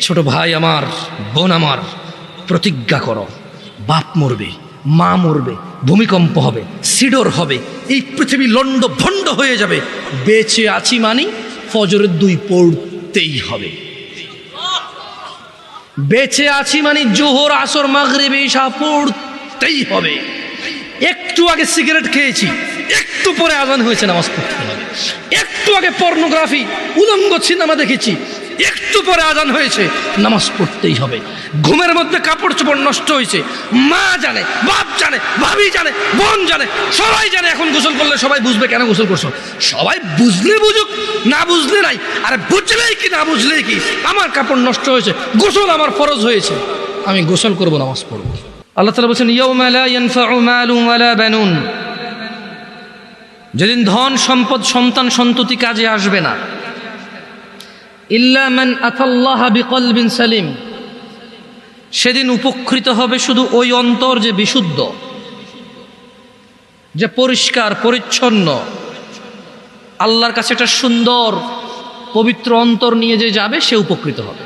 ছোট ভাই আমার, বোন আমার, প্রতিজ্ঞা করো, বাপ মরবে, মা মরবে, ভূমিকম্প হবে, সিডর হবে, এই পৃথিবী লন্ড ভন্ড হয়ে যাবে, বেঁচে আছি মানি ফজরের 2 পড়তেই হবে। বেঁচে আছি মানে জোহর, আসর, মাগরিব, ইশা পড়তেই হবে। একটু আগে সিগারেট খেয়েছি, একটু পরে আজান হয়েছে, নামাজ পড়তে হবে। একটু আগে পর্নোগ্রাফি, উলঙ্গ সিনেমা দেখেছি, একটু পরে আজান হয়েছে, নামাজ পড়তেই হবে। ঘুমের মধ্যে কাপড় চোপড় নষ্ট হয়েছে, মা জানে, বাপ জানে, ভাবি জানে, বোন জানে, সবাই জানে। এখন গোসল করলে সবাই বুঝবে কেন গোসল করছো। সবাই বুঝলে বুঝুক, না বুঝলে নাই। আরে বুঝলেই কি না বুঝলেই কি, আমার কাপড় নষ্ট হয়েছে, গোসল আমার ফরজ হয়েছে, আমি গোসল করবো, নামাজ পড়বো। আল্লাহ তাআলা বলেছেন ইয়াউমা লা ইয়ানফাউ মালুন ওয়ালা বানুন, যেদিন ধন সম্পদ সন্তান সন্ততি কাজে আসবে না। ইল্লা মান আতাল্লাহা বিকলবিন সালিম, সেদিন উপকৃত হবে শুধু ওই অন্তর যে বিশুদ্ধ, যে পরিষ্কার পরিচ্ছন্ন, আল্লাহর কাছে একটা সুন্দর পবিত্র অন্তর নিয়ে যে যাবে সে উপকৃত হবে।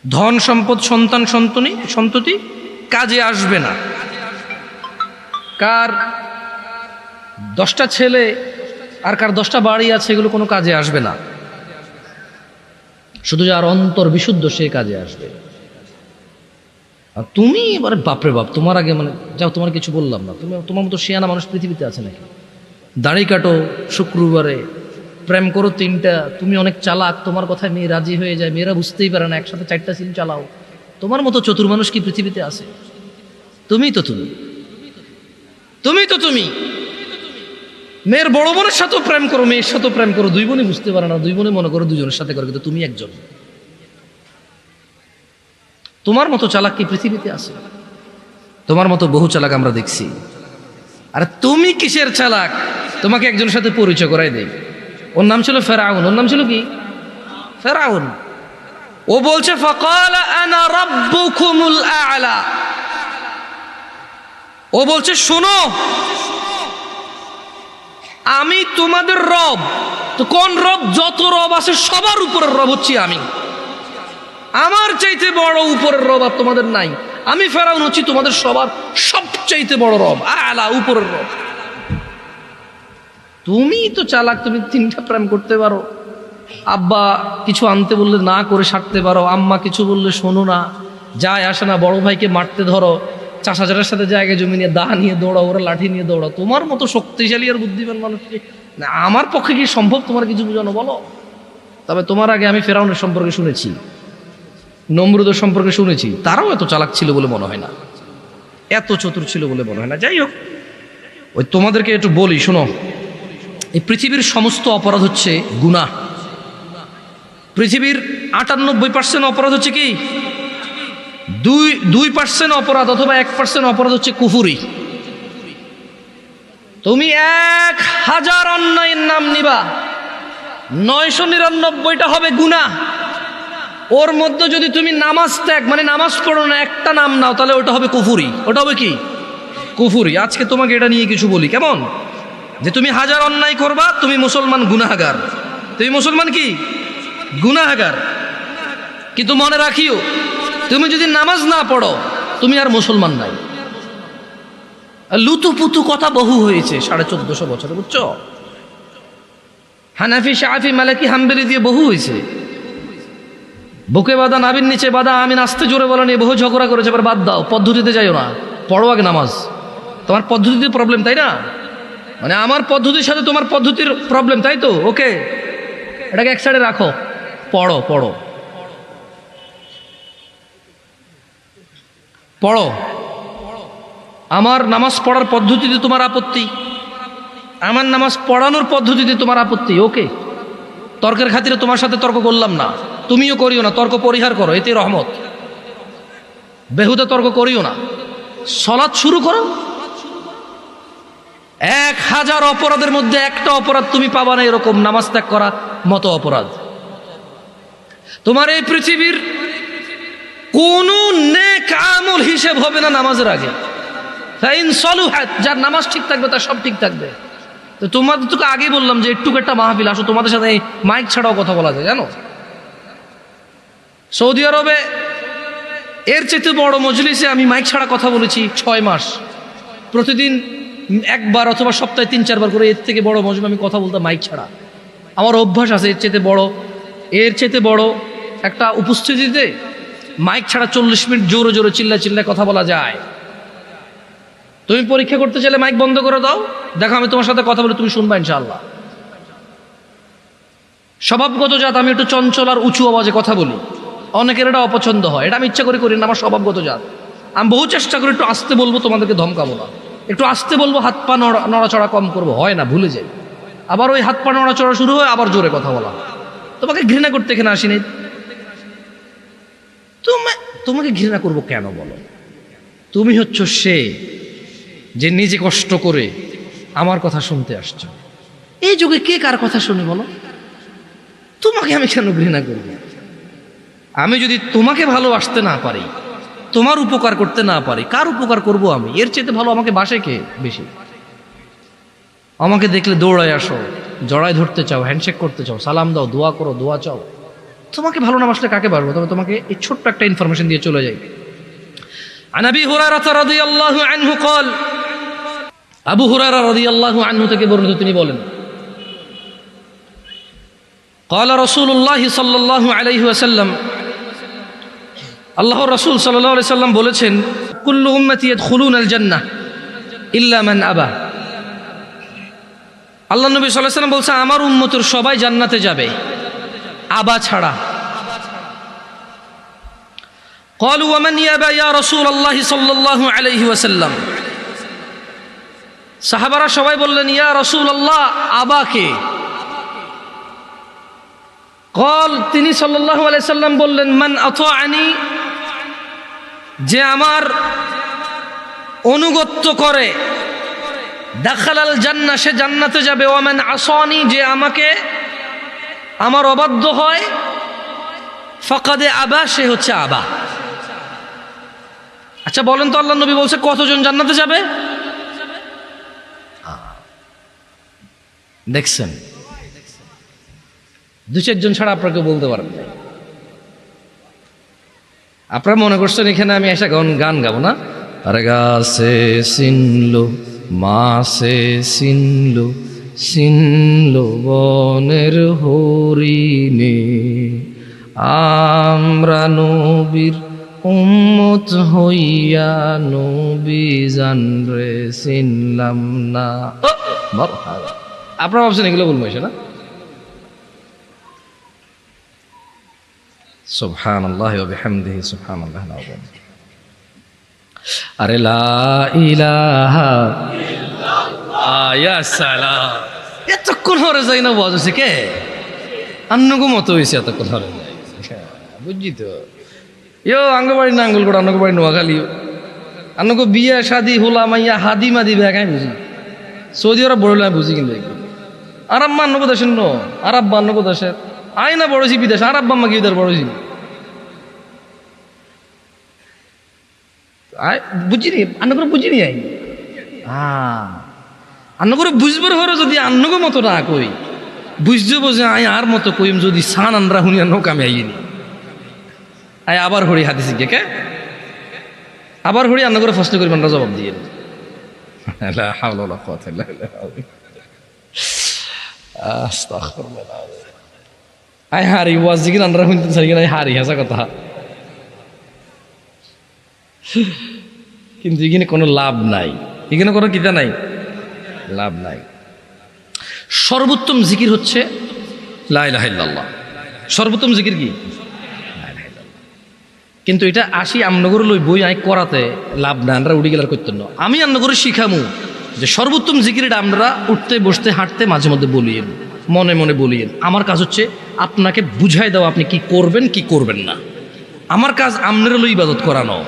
ধন সম্পদ সন্তান সন্ততি কাজে আসবে না। কার 10টা ছেলে আর কার 10টা বাড়ি আছে, এগুলো কোনো কাজে আসবে না। শুধু যার অন্তর বিশুদ্ধ সে কাজে আসবে। আর তুমি এবারে বাপরে বাপ, তোমার আগে মানে যাও, তোমার কিছু বললাম না, তুমি তোমার মতো শিয়ানা মানুষ পৃথিবীতে আছে নাকি? দাড়ি কাটো শুক্রবারে, প্রেম করো 3টা, তুমি অনেক চালাক, তোমার কথায় মেয়ে রাজি হয়ে যায়, মেয়েরা বুঝতেই পারে না, একসাথে 4টা সিম চালাও। তোমার মতো চতুর মানুষ কি পৃথিবীতে আছে? তুমি তো তুমি মেয়ের বড় বোনের সাথেও প্রেম করো, মেয়ের সাথেও প্রেম করো, 2 বোনই বুঝতে পারে না, 2 বোনে মনে করো 2জনের সাথে করো, কিন্তু তুমি একজন। তোমার মতো চালাক কি পৃথিবীতে আছে? তোমার মতো বহু চালাক আমরা দেখছি। আর তুমি কিসের চালাক? তোমাকে একজনের সাথে পরিচয় করাই দেই। ওর নাম ছিল ফেরাউন। ওর নাম ছিল কি? ফেরাউন। ও বলছে ফাকালা আনা রাব্বুকুমুল আ'লা, ও বলছে শোনো আমি তোমাদের রব। তো কোন রব? যত রব আছে সবার উপরের রব হচ্ছি আমি। আমার চাইতে বড় উপরের রব আর তোমাদের নাই। আমি ফেরাউন হচ্ছি তোমাদের সবার সবচাইতে বড় রব, আলা, উপরের রব। তুমি তো চালাক, তুমি 3টা প্রেম করতে পারো, আব্বা কিছু আনতে বললে না করে সারতে পারো, আম্মা কিছু বললে শোনো না, যায় আসে না, বড় ভাইকে মারতে ধরো, চাষাচারের সাথে জায়গায় জমি নিয়ে দা নিয়ে দৌড়াও, ওরা লাঠি নিয়ে দৌড়াও। তোমার মতো শক্তিশালী আর বুদ্ধিমান মানুষকে না আমার পক্ষে কি সম্ভব তোমার কিছু বোঝানো, বলো? তবে তোমার আগে আমি ফেরাউনের সম্পর্কে শুনেছি, নমরুদের সম্পর্কে শুনেছি, তারাও এত চালাক ছিল বলে মনে হয় না, এত চতুর ছিল বলে মনে হয় না। যাই হোক, ওই তোমাদেরকে একটু বলি, শোনো, এই পৃথিবীর সমস্ত অপরাধ হচ্ছে গুনাহ। পৃথিবীর 98% অপরাধ হচ্ছে কি? 2% অপরাধ অথবা 1% অপরাধ হচ্ছে কুফরি। তুমি 1000 অন্যায়ের নাম নিবা, 999টা হবে গুনাহ। ওর মধ্যে যদি তুমি নামাজ ত্যাগ মানে নামাজ পড়ো না, একটা নাম নাও, তাহলে ওটা হবে কুফরি। ওটা হবে কি? কুফরি। আজকে তোমাকে এটা নিয়ে কিছু বলি, কেমন? যে তুমি 1000 অন্যায় করবা, তুমি মুসলমান গুনাহগার, তুমি মুসলমান কি? গুনাহগার। কিন্তু মনে রাখিও, তুমি যদি নামাজ না পড়ো তুমি আর মুসলমান নাই। লুতুপুতু কথা বহু হয়েছে 1450 বছরে, বুঝছো? হানাফি, শাফি, মালিকি, হাম্বলি দিয়ে বহু হয়েছে। বুকে বাঁধা, নাভির নিচে বাঁধা, আমি নাচতে জোরে বলা নিয়ে বহু ঝগড়া করেছে। এবার বাদ দাও, পদ্ধতিতে যাইও না, পড়ো আগে নামাজ। তোমার পদ্ধতিতে প্রবলেম, তাই না? মানে আমার পদ্ধতির সাথে তোমার পদ্ধতির প্রবলেম, তাই তো? ওকে, এটাকে এক সাইডে রাখো, পড়ো পড়ো পড়ো। আমার নামাজ পড়ার পদ্ধতিতে তোমার আপত্তি, আমার নামাজ পড়ানোর পদ্ধতিতে তোমার আপত্তি, ওকে। তর্কের খাতিরে তোমার সাথে তর্ক করলাম না, তুমিও করিও না, তর্ক পরিহার করো, এতে রহমত। বেহুদা তর্ক করিও না, সালাত শুরু করো। 1000 অপরাধের মধ্যে একটা অপরাধ তুমি পাবা না এরকম নামাজ ত্যাগ করা মতো অপরাধ। তোমার এই পৃথিবীর কোন নেক আমল হিসেব হবে না নামাজের আগে। ফাইন সলুহাত, যার নামাজ ঠিক থাকবে তার সব ঠিক থাকবে। তো তোমাদের তোকে আগেই বললাম যে একটু একটা মাহফিল আসো, তোমাদের সাথে মাইক ছাড়াও কথা বলা যায়, জানো? সৌদি আরবে এর চেয়ে বড় মজলিসে আমি মাইক ছাড়া কথা বলেছি 6 মাস, প্রতিদিন একবার অথবা সপ্তাহে 3-4 বার করে। এর থেকে বড় মজলিসে আমি কথা বলতাম মাইক ছাড়া। আমার অভ্যাস আছে এর চেয়ে বড় একটা উপস্থিতিতে মাইক ছাড়া 40 মিনিট জোরে জোরে চিল্লায় কথা বলা যায়। তুমি পরীক্ষা করতে চাইলে মাইক বন্ধ করে দাও, দেখো আমি তোমার সাথে কথা বলে তুমি শুনবা ইনশাআল্লাহ। স্বভাবগত জাত, আমি একটু চঞ্চল আর উঁচু আওয়াজে কথা বলি, অনেকের এটা অপছন্দ হয়, এটা আমি ইচ্ছা করে করি না, আমার স্বভাবগত জাত। আমি বহু চেষ্টা করি একটু আস্তে বলবো, তোমাদেরকে ধমকাবো না, একটু আস্তে বলবো, হাত পা নড়াচড়া কম করবো, হয় না, ভুলে যাই। আবার ওই হাত পা নড়াচড়া শুরু হয়, আবার জোরে কথা বলা। তোমাকে ঘৃণা করতে এখানে আসিনি। তোমাকে ঘৃণা করবো কেন বলো? তুমি হচ্ছ সে যে নিজে কষ্ট করে আমার কথা শুনতে আসছো। এই যুগে কে কার কথা শুনে বলো? তোমাকে আমি কেন ঘৃণা করব? আমি যদি তোমাকে ভালোবাসতে না পারি, তোমার উপকার করতে না পারি, কার উপকার করব আমি? এর চেয়ে ভালো আমাকে বাসে কে বেশি? আমাকে দেখলে দৌড়ায় আসো, জড়ায় ধরতে চাও, হ্যান্ডশেক করতে চাও, সালাম দাও, দোয়া করো, দোয়া চাও। তোমাকে ভালো না বাসলে কাকে বাসবো? তবে তোমাকে এই ছোট্ট একটা ইনফরমেশন দিয়ে চলে যাই। عن أبي هريرة رضي الله عنه قال, আবু হুরায়রা রাদিয়াল্লাহু আনহু থেকে বর্ণিত, তিনি বলেন, قال رسول الله صلى الله عليه وسلم, আল্লাহর রাসূল সাল্লাল্লাহু আলাইহি সাল্লাম বলেছেন, কুল্লু উম্মতি ইয়াদখুলুনাল জান্নাহ ইল্লা মান আবা। আল্লাহ নবী সাল্লাল্লাহু আলাইহি সাল্লাম বলছে, আমার উম্মতের সবাই জান্নাতে যাবে, আবা ছাড়া। قالوا ومن يابى يا رسول الله صلى الله عليه وسلم। সাহাবারা সবাই বললেন, ইয়া রাসূলুল্লাহ, আবাকে? قال, তিনি সাল্লাল্লাহু আলাইহি সাল্লাম বললেন, মান আতাআনি, যে আমার অনুগত্য করে, দাখালাল জান্নাহ, সে জান্নাতে যাবে। ওয়া মান আসানি, যে আমাকে আমার অবাধ্য হয়, ফাকাদ আবা, সে হচ্ছে আবা। আচ্ছা বলেন তো, আল্লাহ নবী বলছে কতজন জান্নাতে যাবে? দেখছেন, 2-4 জন ছাড়া আপনাকে বলতে পারেন না। আপনারা মনে করছেন এখানে আমি এসে গান গাবো না? আরে গাছে চিনলো, মাছে চিনলো, চিনলো বনের হরিণে, আমরা নবীর উম্মত হইয়া নবী জানরে চিনলাম না। আপনারা ভাবছেন এগুলো বলবো এসে না? সুবহানাল্লাহি ওয়া বিহামদিহি, সুবহানাল্লাহিল আযীম। আরে লা ইলাহা ইল্লাল্লাহ, ইয়া সালাম। এতক্ষণ হরে যাই না ওয়াজ হইছে কে? আন্নগো মতো হইছে, এতক্ষণ হরে যাই, বুঝছি তো। ইয়ো আঙ্গবাড়ি নাঙ্গলকোট, আন্নগো বাড়ি নোয়াখালী, আন্নগো বিয়া শাদি হোলা মাইয়া হাদি মাদি বেগাই বুঝি। সৌদি আরব বড় বুঝি, কিন্তু আরাব্বা আন্নগো দেশের ন, আরাব্বা আন্নগো দেশের, আই না বড়ছি বিদেশ, আরাব্বা মা কি বড়ছি বুঝিনি, আন্ন করে বুঝিনি। আই আন্ন করে বুঝবার হরে যদি আন্নগো মতো না কই, বুঝতে বোঝে আই আর মতো কইম, যদি সান আনরা হুনি আন্ন কামে আইনি আই আবার হরি হাদিস কে আবার হরি আন্ন করে ফসল করি আমরা জবাব দিয়ে। লা হাওলা ওয়ালা কুওয়াতা ইল্লা বিল্লাহ। আস্তাগফিরুল্লাহ। আই হারি ওয়াজ জিকির আনরা হুনতে চাই না, হারি হাসা কথা। কিন্তু এখানে কোনো লাভ নাই, এখানে কোনো কিতা নাই, লাভ নাই। সর্বোত্তম জিকির হচ্ছে লা ইলাহা ইল্লাল্লাহ। সর্বোত্তম জিকির কি? লা ইলাহা ইল্লাল্লাহ। কিন্তু এটা আসি আমনগর লই বই আই করাতে লাভ নাই, আমরা উড়ি গেলার করতেন না। আমি আমনগরে শিখামু যে সর্বোত্তম জিকির এটা আমরা উঠতে বসতে হাঁটতে মাঝে মধ্যে বলিয়েন, মনে মনে বলিয়েন। আমার কাজ হচ্ছে আপনাকে বুঝাই দেওয়া আপনি কি করবেন কি করবেন না। আমার কাজ আমনেরও লই ইবাদত করানো,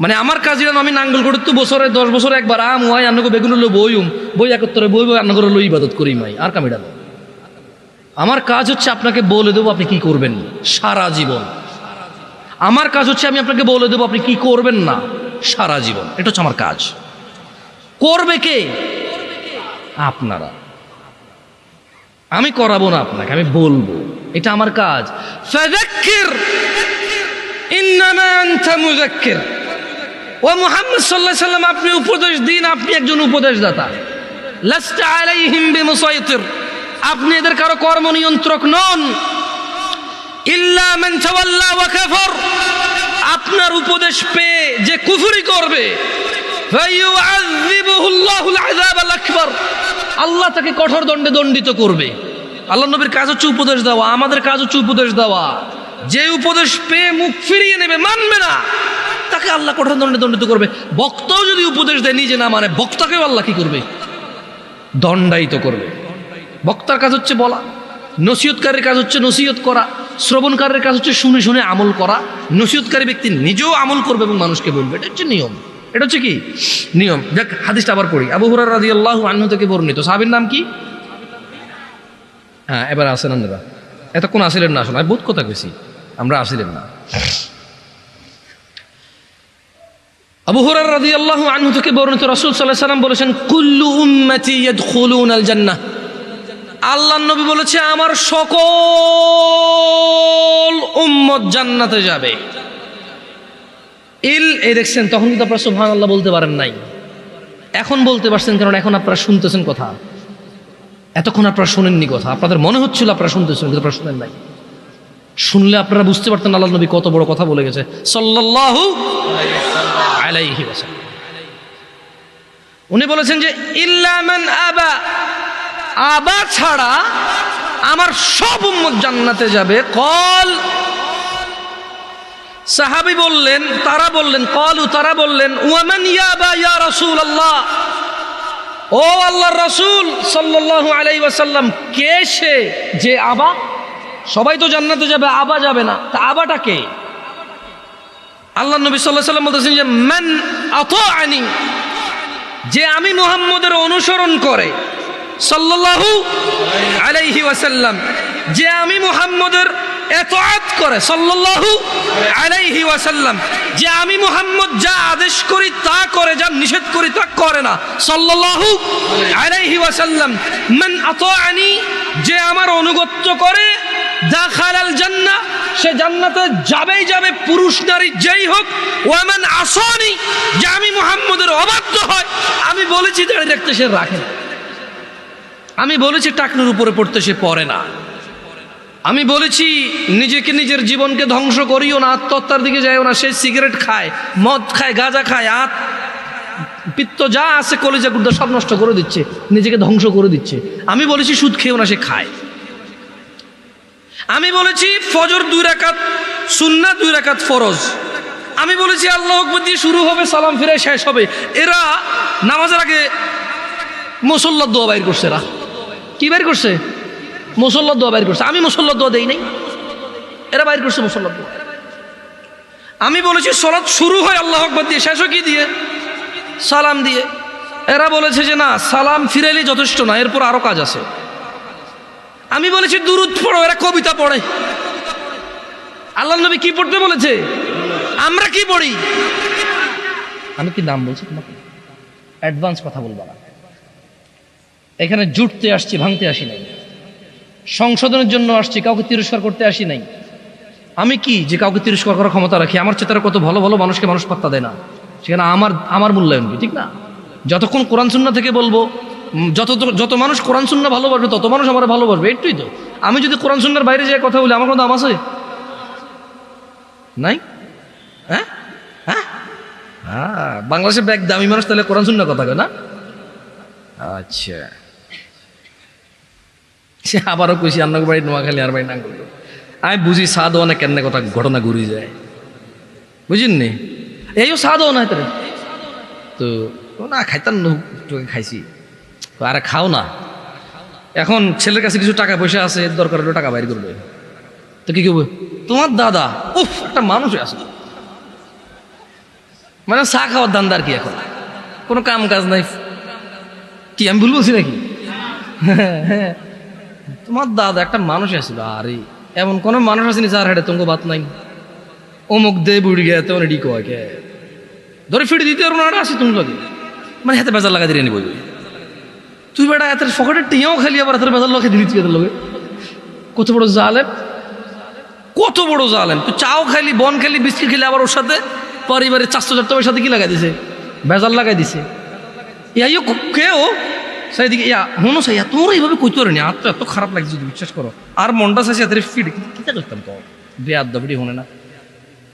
মানে আমার কাজ যেন আমি নাঙ্গল করে তো বছরে 10 বছরে একবার আম হয় আন্নগো বেগুন লো বইম বই একত্তরে বই বই আন্নগর লই ইবাদত করি মাই, আর কামিটা না। আমার কাজ হচ্ছে আপনাকে বলে দেবো আপনি কি করবেন সারা জীবন। আমার কাজ হচ্ছে আমি আপনাকে বলে দেবো আপনি কি করবেন না সারা জীবন। এটা হচ্ছে আমার কাজ। করবে কে? আপনারা। আমি করাবো না আপনাকে, আমি বলবো, এটা আমার কাজ। ফাযাক্কির ইন্নামা আনতা মুযাক্কির। ও মুহাম্মদ সাল্লাল্লাহু আলাইহি সাল্লাম, আপনি উপদেশ দিন, আপনি একজন উপদেশদাতা। লাস্তা আলাইহিম বিমুসাইতির, আপনি এদের কারো কর্ম নিয়ন্ত্রক নন। ইল্লা মান তাওয়াল্লা ওয়া কাফার, আপনার উপদেশ পেয়ে যে কুফরি করবে, ফায়ুআযিবুহুল্লাহুল আযাবাল আকবার, আল্লাহ তাকে কঠোর দণ্ডে দণ্ডিত করবে। আল্লাহ নবীর কাজ হচ্ছে উপদেশ দেওয়া, আমাদের কাজ হচ্ছে উপদেশ দেওয়া। যে উপদেশ পেয়ে মুখ ফিরিয়ে নেবে, মানবে না, তাকে আল্লাহ কঠোর দণ্ডে দণ্ডিত করবে। বক্তাও যদি উপদেশ দেয় নিজে না মানে, বক্তাকেও আল্লাহ কি করবে? দণ্ডায়িত করবে। বক্তার কাজ হচ্ছে বলা, নসিহতকারীর কাজ হচ্ছে নসিহত করা, শ্রবণকারীর কাজ হচ্ছে শুনে শুনে আমল করা। নসিহতকারী ব্যক্তি নিজেও আমল করবে এবং মানুষকে বলবে, এটা হচ্ছে নিয়ম। এটা হচ্ছে কি নিয়ম। যাক, হাদিসটা আবার পড়ি। আবু হুরায়রা রাদিয়াল্লাহু আনহু থেকে বর্ণিত। সাহাবীর নাম কি? হ্যাঁ, এবার আসেন আপনারা, এতক্ষণ আসিলেন না, আসলে আমি বহুত কথা কইছি, আমরা আসিলেন না। আবু হুরায়রা রাদিয়াল্লাহু আনহু থেকে বর্ণিত, রাসূল সাল্লাল্লাহু আলাইহি ওয়াসাল্লাম বলেছেন, কুল্লু উম্মতি ইয়াদখুলুনাল জান্নাহ, আল্লাহর নবী বলেছে আমার সকল উম্মত জান্নাতে যাবে। এই দেখছেন, তখন কিন্তু আপনারা সুবহানাল্লাহ বলতে পারেন নাই, এখন বলতে পারছেন, কারণ এখন আপনারা শুনতেছেন কথা। এতক্ষণ আপনারা শোনেননি কথা, আপনাদের মনে হচ্ছিল আপনারা শুনতেছেন, কিন্তু আপনারা শুনেন নাই। শুনলে আপনারা বুঝতে পারতেন আল্লাহর নবী কত বড় কথা বলে গেছে সাল্লাল্লাহু আলাইহি ওয়াসাল্লাম। উনি বলেছেন যে ইল্লা মান আবা, আবা ছাড়া আমার সব উম্মত জান্নাতে যাবে। কল, সাহাবী বললেন, তারা বললেন, কলু, তারা বললেন, ওয়ামান ইয়াবা ইয়া রাসূলুল্লাহ, ও আল্লাহর রাসূল সাল্লাল্লাহু আলাইহি ওয়াসাল্লাম, কে সে যে আবা? সবাই তো জান্নাতে যাবে, আবা যাবে না, তা আবাটা কে? আল্লাহর নবী সাল্লাল্লাহু আলাইহি ওয়াসাল্লাম বলতেছেন যে মান আতাআনি, যে আমি মুহাম্মদের অনুসরণ করে, সাল্লাল্লাহু আলাইহি ওয়াসাল্লাম, যে আমি মুহাম্মদের ইতাআত করে, সাল্লাল্লাহু আলাইহি ওয়াসাল্লাম, যে আমি মুহাম্মদ যা আদেশ করি তা করে, যা নিষেধ করি তা করে না, সাল্লাল্লাহু আলাইহি ওয়াসাল্লাম। মান আতাআনি, যে আমার অনুগত্য করে, দাখালাল জান্নাহ, সে জান্নাতে যাবেই যাবে, পুরুষ নারী যেই হোক। ওয়া মান আসানি, যে আমি মুহাম্মদের অবাধ্য হয়, আমি বলেছি দাঁড়িয়ে রাখতে সে রাখে না, আমি বলেছি টাকনুর উপরে পড়তে সে পড়ে না, আমি বলেছি নিজেকে নিজের জীবনকে ধ্বংস করিও না, আত্মহত্যার দিকে যাইও না, সে সিগারেট খায়, মদ খায়, গাঁজা খায়, পিত্ত যা আছে কলিজা গুর্দা সব নষ্ট করে দিচ্ছে, নিজেকে ধ্বংস করে দিচ্ছে। আমি বলেছি সুদ খেয়েও না, সে খায়। আমি বলেছি ফজর 2 রাকাত সুন্নাত, 2 রাকাত ফরজ। আমি বলেছি আল্লাহু আকবার দিয়ে শুরু হবে, সালাম ফিরে শেষ হবে। এরা নামাজের আগে মুসল্লার দোয়া বাইর করছে। এরা কি বাইর করছে? মুসল্লার দোয়া বাইর করছে। আমি মুসল্লার দোয়া দেই নাই, এরা বাইর করছে মুসল্লার দোয়া। আমি বলেছি সালাত শুরু হয় আল্লাহু আকবার দিয়ে, শেষ হয় কি দিয়ে? সালাম দিয়ে। এরা বলেছে যে না, সালাম ফিরাইলে যথেষ্ট না, এরপর আরো কাজ আছে। আমি বলেছি দুরূদ পড়ো, এরা কবিতা পড়ে। আল্লাহর নবী কি পড়তে বলেছে? আমরা কি পড়ি? আমি কি নাম বলছি তোমাকে? অ্যাডভান্স কথা বলবা না। এখানে জুটতে আসছি, ভাঙতে আসি নাই। সংশোধনের জন্য আসছি, কাউকে তিরস্কার করতে আসি নাই। আমি কি যে কাউকে তিরস্কার করার ক্ষমতা রাখি? আমার চেতারা কত ভালো ভালো মানুষকে মানুষ পাত্তা দেয় না, সেখানে আমার মূল্যায়ন কি? ঠিক না? যতক্ষণ কোরআন সুন্নাহ থেকে বলবো, যত মানুষ কোরআন সুন্নাহ ভালোবাসবে তত মানুষ আমার ভালোবাসবে, একটুই তো। আমি যদি কোরআন সুন্নাহর বাইরে যাই কথা বলি, আমার কোনো দাম আছে? নাই। হ্যাঁ হ্যাঁ হ্যাঁ, বাংলাদেশের ব্যাগ দামি মানুষ তাহলে কোরআন সুন্নাহ কথা কয় না? আচ্ছা, সে আবারও কইছি আন্নার বাড়ি নোয়াখালী, আর বাড়ি নাঙ্গল। আমি বুঝি সাদ অনেক কেন কথা ঘটনা ঘুরি যায়, বুঝিনি? এইও সাদ না তার তো না, খাইতাম তোকে খাইছি, আরে খাও না। এখন ছেলের কাছে কিছু টাকা পয়সা আছে, দরকার হলে টাকা বাইর করবে, তো কি করবে? তোমার দাদা উফ একটা মানুষ আছে, মানে চা খাওয়ার দান্দার কি? এখন কোনো কাম কাজ নাই কি? আমি ভুল বলছি নাকি? হ্যাঁ, তোমার দাদা একটা মানুষ আছিল। আরে এমন কোন মানুষ আসেনি যার হাটে তোমাকে বাত নাই, অমুক দে বুড়ি গে তেমন এডি কয় কে ধরে ফিরে দিতে পারবো না, আসি তুমি লাগে, মানে হাতে বেজার লাগা দিয়ে নিবই। তুই বেটা এত ফকটের টিয়াও খালি আবার এত বেজার লোকে দিচ্ছি এদের লোকে। কত বড় জালেম, কত বড় জালেম। তুই চাও খাইলি, বন খাইলি, বিস্কিট খেলি, আবার ওর সাথে পরিবারের 400 সাথে কি লাগাই দিছে? বেজাল লাগাই দিছে। ইয়াইও কেউ সেই দিকে ইয়া হনো সাইয়া তোর এইভাবে কইতে পারেনি। আর তো এত খারাপ লাগছে যদি বিশ্বাস করো। আর মনটা চাইছে এত ফিট কিতা করতাম কও বেয়াদ দবড়ি হনে না।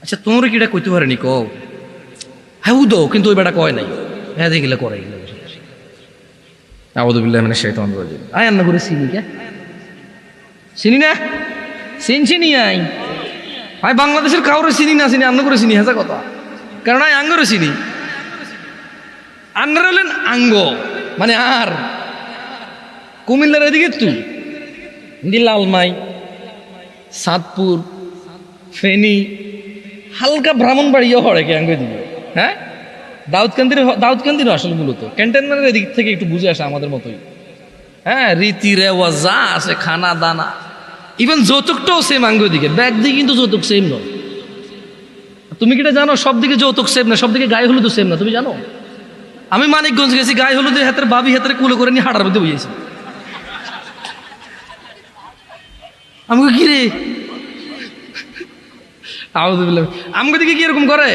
আচ্ছা তোমরা কিটা কইতে পারেনি কও? হ্যাঁ উদো, কিন্তু ওই বেটা কয় নাই। হ্যাঁ দেখিলে করে গেলে আউযুবিল্লাহি মিনাশ শাইতানির রাজিম। আয় আন্না করে চিনি কে চিনি না, চিনি আই ভাই বাংলাদেশের কাউরে চিনি না, চিনি আন্ন করে চিনি হাজা কথা। কারণ আই আঙ্গরে চিনি, আন্নারা হলেন আঙ্গ মানে আর কুমিল্লার এদিকে তুই লালমাই, সাদপুর, ফেনী, হালকা ব্রাহ্মণবাড়িও হরে কে আঙ্গ দিবে। হ্যাঁ দাউদকান্দির আসলে মূলত ক্যান্টনমেন্টের এদিক থেকে একটু বুঝে আসে আমাদের মতোই। হ্যাঁ রীতি রেওয়াজ যা আছে, খানা দানা, ইভেন যৌতুকটাও সেম আঙ্গ দিকে। ব্যাগ দিকে কিন্তু যৌতুক সেম নয়। তুমি কিটা জানো সব দিকে যৌতুক সেম না, সব দিকে গায়ে হলুদ সেম না। তুমি জানো আমি মানিকগঞ্জ গেছি, গায়ে হলুদের হাতের বাবি হাতের কুলে করে নিয়ে হাঁটার মধ্যে বইয়েছি। আমাকে কি রে আমাকে দিকে কি এরকম করে?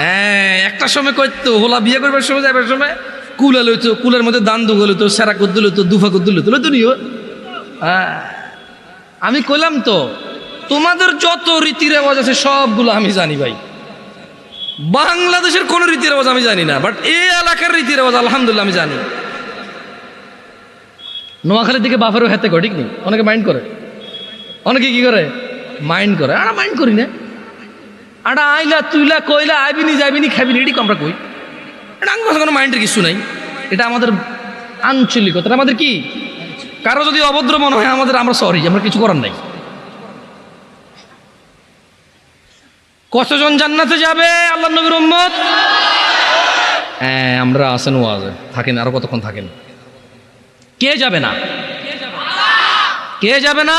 হ্যাঁ একটা সময় করতো হোলা বিয়ে করবার সময় যাবার সময় কুলা লইতো, কুলের মধ্যে দান দুগো লইতো, সেরা কুদ্দু লইতো, দুফা কুদ্দু লইতো, লইতো নিও। হ্যাঁ আমি কইলাম তো তোমাদের যত রীতি রেওয়াজ আছে সবগুলো আমি জানি ভাই। বাংলাদেশের কোন রীতি রেওয়াজ আমি জানি না, বাট এই এলাকার রীতি রেওয়াজ আলহামদুলিল্লাহ আমি জানি। নোয়াখালীর দিকে বাফারও হাতে করে, ঠিক নেই? অনেকে মাইন্ড করে, অনেকে কি করে মাইন্ড করে। আর মাইন্ড করি না। আটা আইলা তুইলা কইলা আইবিনি যাইবিনি খাবিনি এটি আমরা কই। এটা আমার কোনো মাইন্ডের কিছু নাই। এটা আমাদের আঞ্চলিকতা, আমাদের কি কারো যদি অভদ্র মনে হয় আমাদের, আমরা সরি, আমরা কিছু করার নাই। কতজন জান্নাতে যাবে আল্লাহ নবীর উম্মত? হ্যাঁ আমরা আছেন ওয়াজে থাকেন, আরো কতক্ষণ থাকেন। কে যাবে না? কে যাবে না?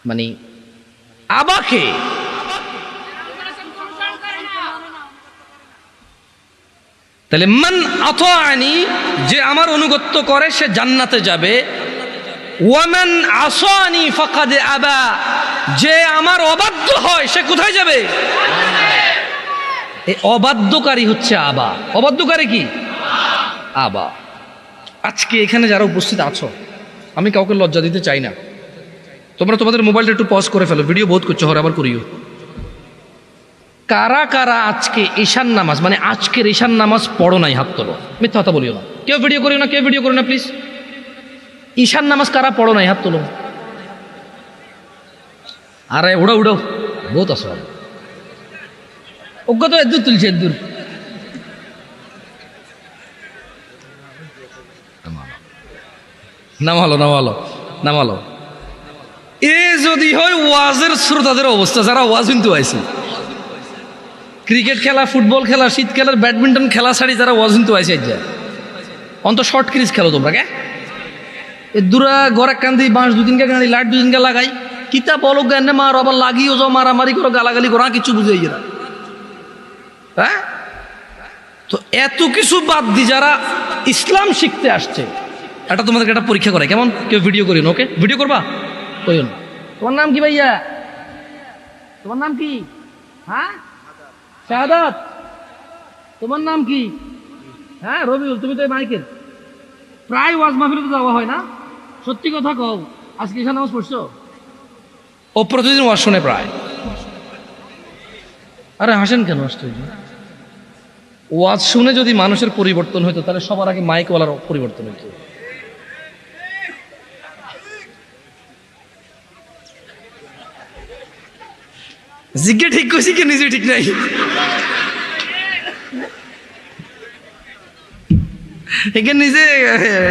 মানে আবাকে তাহলে মান আতাআনি, যে আমার অনুগত্য করে সে জান্নাতে যাবে। ওয়ামান আসানি ফাকাদ আবা, যে আমার অবাধ্য হয় সে কোথায় যাবে? এই অবাধ্যকারী হচ্ছে আবা। অবাধ্যকারী কি? আবা। আজকে এখানে যারা উপস্থিত আছো, আমি কাউকে লজ্জা দিতে চাই না। তোমরা তোমাদের মোবাইলটা একটু পজ করে ফেলো, ভিডিও বোধ করছো, হরে আবার করিও। কারা কারা আজকে ঈশান নামাজ, মানে আজকের ঈশান নামাজ পড়ো নাই? হাত তোলো। মিথ্যা কথা বলিও না। কেউ ভিডিও করিও না, কেউ ভিডিও করো না প্লিজ। ঈশান নামাজ কারা পড়ো নাই? হাত তোলো। আরে উড়ো উড়ো, বহুত আসো ওকে তো এদূর তুলছে, এদূর নামালো নামালো নামালো। এ যদি হয় ওয়াজের শ্রোতাদের অবস্থা, যারা ওয়াজ কিন্তু আইছে, ক্রিকেট খেলা, ফুটবল খেলা, শীতকালের ব্যাডমিন্টন খেলা ছাড়ি যারা ওয়াজ কিন্তু আইছে, অন্ত শর্ট ক্রিজ খেলো তোমরা। কে এ দূরা গড়ে কান্দি বাঁশ দুদিনকে কান্দি লাইট দুদিনকে লাগাই কিতা বলো জ্ঞানে মার, আবার লাগিও যাও, মারামারি করো, গালাগালি করো, কিছু বুঝে এরা। হ্যাঁ তো এত কিছু বাদ দি যারা ইসলাম শিখতে আসছে, এটা তোমাদেরকে একটা পরীক্ষা করে। কেমন? কেউ ভিডিও করি না, ওকে ভিডিও করবা করিও না। তোমার নাম কি ভাইয়া? তোমার নাম কি? হ্যাঁ শাহাদাত। তোমার নাম কি? হ্যাঁ রবিউল। তুমি তো মাইকের প্রায় ওয়াজ মাহফিলে তো যাওয়া হয় না? সত্যি কথা কও, আজকে ঈশা নামাজ পড়ছো? ও প্রতিদিন ওয়াজ শুনে প্রায়। আরে হাসেন কেন? আশ্চর্য। ওয়াজ শুনে যদি মানুষের পরিবর্তন হইতো তাহলে সবার আগে মাইকওয়ালার পরিবর্তন হইতো। জিজ্ঞে ঠিক করছি কি নিজে ঠিক নাই? এখানে নিজে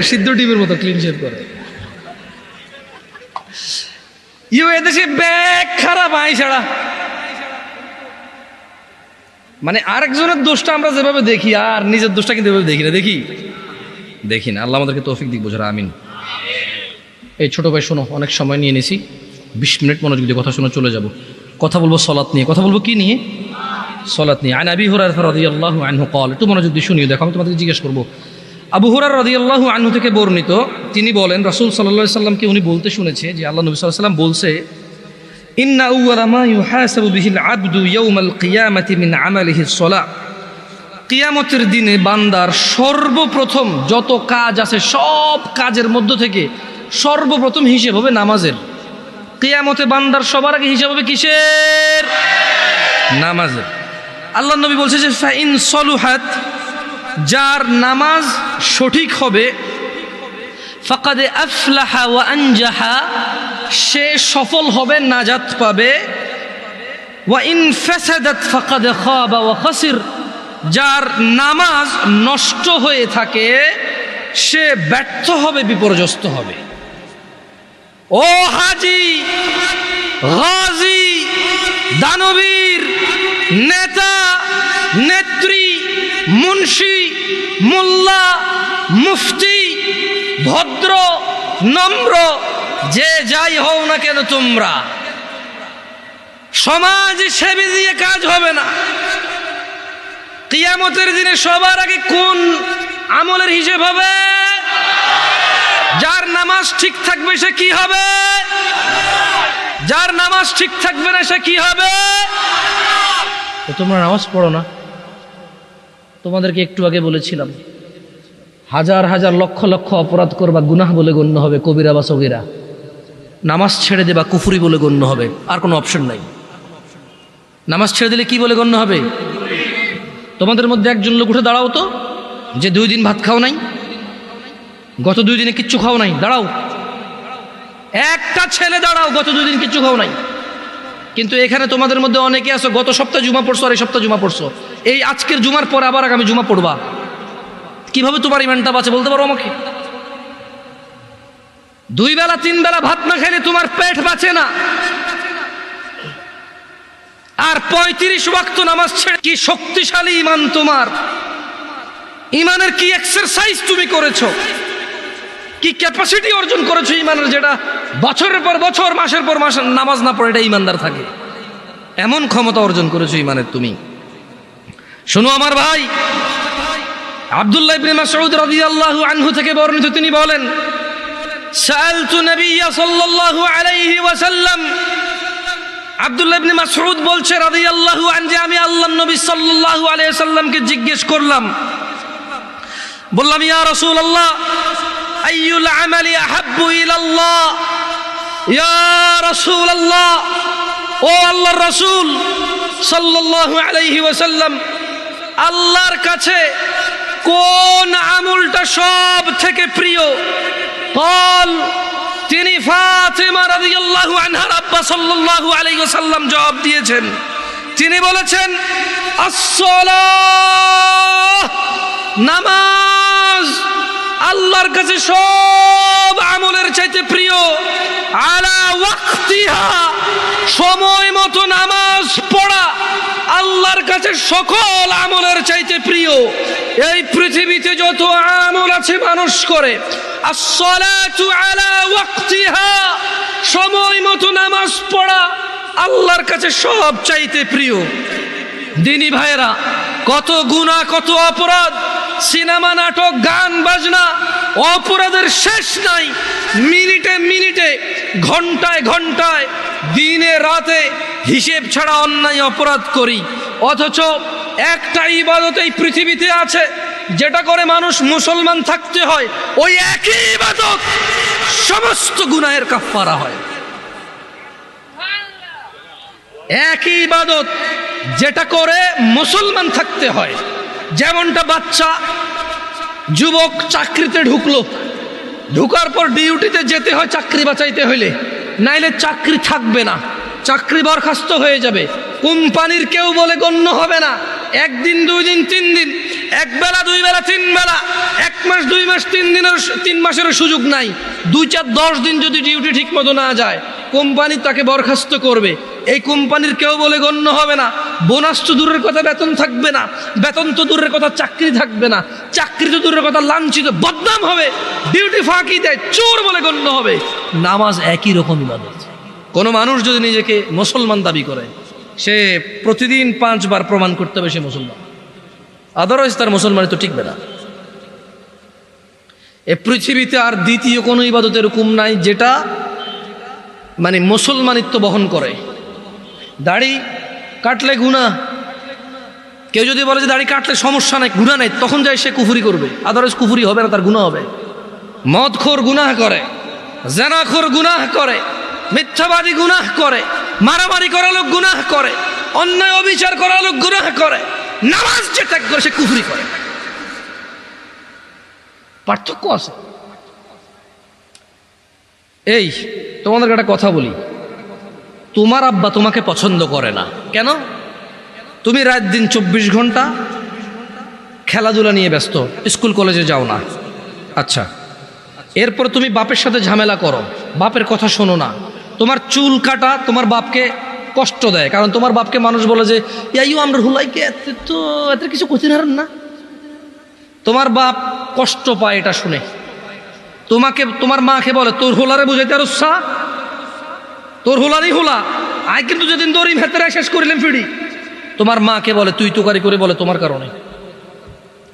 সিদ্ধ ডিমের মতো ক্লিন শেভ করে। এদেশে ব্যাগ খারাপ আই ছাড়া, মানে আরেকজনের দোষটা আমরা যেভাবে দেখি আর নিজের দোষটা কিন্তু এভাবে দেখি না। দেখি না। আল্লাহ আমাদেরকে তৌফিক দিক বোঝার, আমিন। এই ছোট ভাই শোনো, অনেক সময় নিয়ে নিছি, 20 মিনিট মনোযোগ দিয়ে কথা শুনে চলে যাব। কথা বলবো সলাত নিয়ে। কথা বলবো কি নিয়ে? সালাত নিয়ে। আন আবি হুরায়রা রাদিয়াল্লাহু আনহু قال, একটু মনোযোগ দিয়ে শুনিয়ে দেখো, আমি তোমাদেরকে জিজ্ঞেস করব। আবু হুরায়রা রাদিয়াল্লাহু আনহু থেকে বর্ণিত, তিনি বলেন রাসূল সাল্লাল্লাহু আলাইহি সাল্লামকে উনি বলতে শুনেছে যে আল্লাহ নবী সাল্লাল্লাহু আলাইহি সাল্লাম বলছে, ইন্না আউওয়ালা মা ইউহাসাবু বিহিল আবদু ইয়াউমাল কিয়ামাতি মিন আমালিহিস সালাহ, কিয়ামতের দিনে বান্দার সর্বপ্রথম যত কাজ আছে সব কাজের মধ্য থেকে সর্বপ্রথম হিসেব হবে নামাজের। কিয়ামতে বান্দার সবার আগে হিসাব হবে কিসের? নামাজের। আল্লাহ নবী বলছে যে ফাইন সলুহাত, যার নামাজ সঠিক হবে, ফাকাদ আফলাহা ওয়া আনজাহা, সে সফল হবে, নাজাত পাবে। ওয়া ইন ফাসাদাত ফাকাদ খাবা ওয়া খাসির, যার নামাজ নষ্ট হয়ে থাকে সে ব্যর্থ হবে, বিপর্যস্ত হবে। ও হাজি, গাজী, দানবীর, নেতা, নেত্রী, মুন্সি, মোল্লা, মুফতি, ভদ্র, নম্র, যে যাই হও না কেন, তোমরা সমাজ সেবী দিয়ে কাজ হবে না। কিয়ামতের দিনে সবার আগে কোন আমলের হিসেব হবে? যার নামাজ ঠিক থাকবে সে কি হবে? যার নামাজ ঠিক থাকবে না সে কি হবে? তো তোমরা নামাজ পড়ো না। তোমাদেরকে একটু আগে বলেছিলাম, হাজার হাজার লক্ষ লক্ষ অপরাধ করবা, গুনাহ বলে গণ্য হবে, কবিরা বা সগীরা। নামাজ ছেড়ে দেবা, কুফরি বলে গণ্য হবে, আর কোনো অপশন নাই। নামাজ ছেড়ে দিলে কি বলে গণ্য হবে? তোমাদের মধ্যে একজন লোক উঠে দাঁড়াও তো, যে 2 দিন ভাত খাও নাই, গত 2 দিনে কিচ্ছু খাও নাই, দাঁড়াও। একটা ছেলে দাঁড়াও, গত 2 দিন কিচ্ছু খাও নাই। কিন্তু এখানে তোমাদের মধ্যে অনেকে আছো গত সপ্তাহে জুমা পড়ছো আর এই সপ্তাহে জুমা পড়ছো, এই আজকের জুমার পরে আবার আগামী জুমা পড়বা। কিভাবে তোমার ইমানটা বাঁচে বলতে পারো আমাকে? 2 বেলা 3 বেলা ভাত না খেলে তোমার পেট বাঁচে না, আর 35 ওয়াক্ত নামাজ ছেড়ে কি শক্তিশালী ইমান তোমার! ইমানের কি এক্সারসাইজ তুমি করেছো, কি ক্যাপাসিটি অর্জন করেছো ইমানের, যেটা বছরের পর বছর, মাসের পর মাস নামাজ না পড়ে এটা ইমানদার থাকে, এমন ক্ষমতা অর্জন করেছো ইমানের তুমি। শোনো আমার ভাই, আব্দুল্লাহ ইবনে মাসউদ রাদিয়াল্লাহু আনহু থেকে বর্ণিত, তিনি বলেন, সাআলতু নবিয়্যা সাল্লাল্লাহু আলাইহি ওয়াসাল্লাম, আব্দুল্লাহ ইবনে মাসউদ বলছে রাদিয়াল্লাহু আনহু, যে আমি আল্লাহর নবী সাল্লাল্লাহু আলাইহি ওয়াসাল্লামকে জিজ্ঞেস করলাম, বললাম, ইয়া রাসূলুল্লাহ, আইয়ুল আমালি আহাব্বু ইলাল্লাহ, ইয়া রাসূলুল্লাহ, ও আল্লাহর রাসূল সাল্লাল্লাহু আলাইহি ওয়াসাল্লাম, আল্লাহর কাছে কোন আমলটা সব থেকে প্রিয়? قال, তিনি ফাতিমা রাদিয়াল্লাহু আনহার আব্বা সাল্লাল্লাহু আলাইহি ওয়াসাল্লাম জবাব দিয়েছেন, তিনি বলেছেন, আস-সালাহ, নামাজ আল্লাহর কাছে সব আমলের চাইতে প্রিয়। আলা ওয়াক্তিহা, সময় মতো নামাজ পড়া আল্লাহর কাছে সকল আমলের চাইতে প্রিয়। এই পৃথিবীতে যত আমল আছে মানুষ করে, আস-সালাতু আলা ওয়াক্তিহা, সময় মতো নামাজ পড়া আল্লাহর কাছে সব চাইতে প্রিয়। দিনী ভাইরা, কত গুনাহ, কত অপরাধ, সিনেমা, নাটক, গান বাজনা, অপরাধের শেষ নাই। মিনিটে মিনিটে, ঘন্টায় ঘন্টায়, দিনে রাতে হিসেব ছাড়া অন্যায় অপরাধ করি, অথচ একটা ইবাদত এই পৃথিবীতে আছে যেটা করে মানুষ মুসলমান থাকতে হয়, ওই একই ইবাদত সমস্ত গুনাহের কাফফারা হয়। একই ইবাদত যেটা করে মুসলমান থাকতে হয়। যেমনটা বাচ্চা যুবক চাকরিতে ঢুকলো, ঢুকার পর ডিউটিতে যেতে হয় চাকরি বাঁচাইতে হইলে, নাইলে চাকরি থাকবে না, চাকরি বরখাস্ত হয়ে যাবে, কোম্পানির কেউ বলে গণ্য হবে না। 1 দিন 2 দিন 3 দিন, 1 বেলা 2 বেলা 3 বেলা, 1 মাস 2 মাস 3 মাসেরও সুযোগ নাই। 2 4 10 দিন যদি ডিউটি ঠিক মতো না যায়, কোম্পানি তাকে বরখাস্ত করবে। এই কোম্পানির কেউ বলে গণ্য হবে না। বোনাস তো দূরের কথা, বেতন থাকবে না, বেতন তো দূরের কথা, চাকরি থাকবে না, চাকরি তো দূরের কথা, লাঞ্ছিত, বদনাম হবে, ডিউটি ফাঁকি দেয়, চোর বলে গণ্য হবে। নামাজ একই রকম ইবাদত। কোনো মানুষ যদি নিজেকে মুসলমান দাবি করে, সে প্রতিদিন 5 বার প্রমাণ করতে হবে সে মুসলমান, আদারওয়াইজ তার মুসলমানি তো টিকবে না। এ পৃথিবীতে আর দ্বিতীয় কোনো ইবাদত এরকম নাই যেটা মানে মুসলমানিত্ব বহন করে। দাড়ি কাটলে গুনাহ, কেউ যদি বলে যে দাড়ি কাটলে সমস্যা নাই, গুনাহ নাই, তখন যায় সে কুফরি করবে, আদারওয়াইজ কুফরি হবে না, তার গুনাহ হবে। মদখোর গুনাহ করে, জেনাখোর গুনাহ করে, মিথ্যাবাদী গুনাহ করে, মারামারি করা লোক গুনাহ করে, অন্যায় অবিচার করা লোক গুনাহ করে, নামাজ যে ত্যাগ করে সে কুফরি করে। পার্থক্য আছে। এই তোমাদের একটা কথা বলি, তোমার আব্বা তোমাকে পছন্দ করে না কেন? তুমি রাত দিন 24 ঘন্টা খেলাধুলা নিয়ে ব্যস্ত, স্কুল কলেজে যাও না। আচ্ছা, এরপর তুমি বাপের সাথে ঝামেলা করো, বাপের কথা শোনো না। তোমার চুল কাটা তোমার বাপকে কষ্ট দেয়, কারণ তোমার বাপকে মানুষ বলে যে ইয়াইও আমরা হুলাইকে তো এত কিছু কঠিন হারেন না। তোমার বাপ কষ্ট পায় এটা শুনে। তোমার মাকে বলে তোর হোলারে বুঝাইতে আর উৎসাহ, তোর হোলারই হোলা আয়, কিন্তু যেদিন দড়ি ভেতরে শেষ করিলেন ফিডি। তোমার মাকে বলে তুই তুকারি করে বলে তোমার কারণে।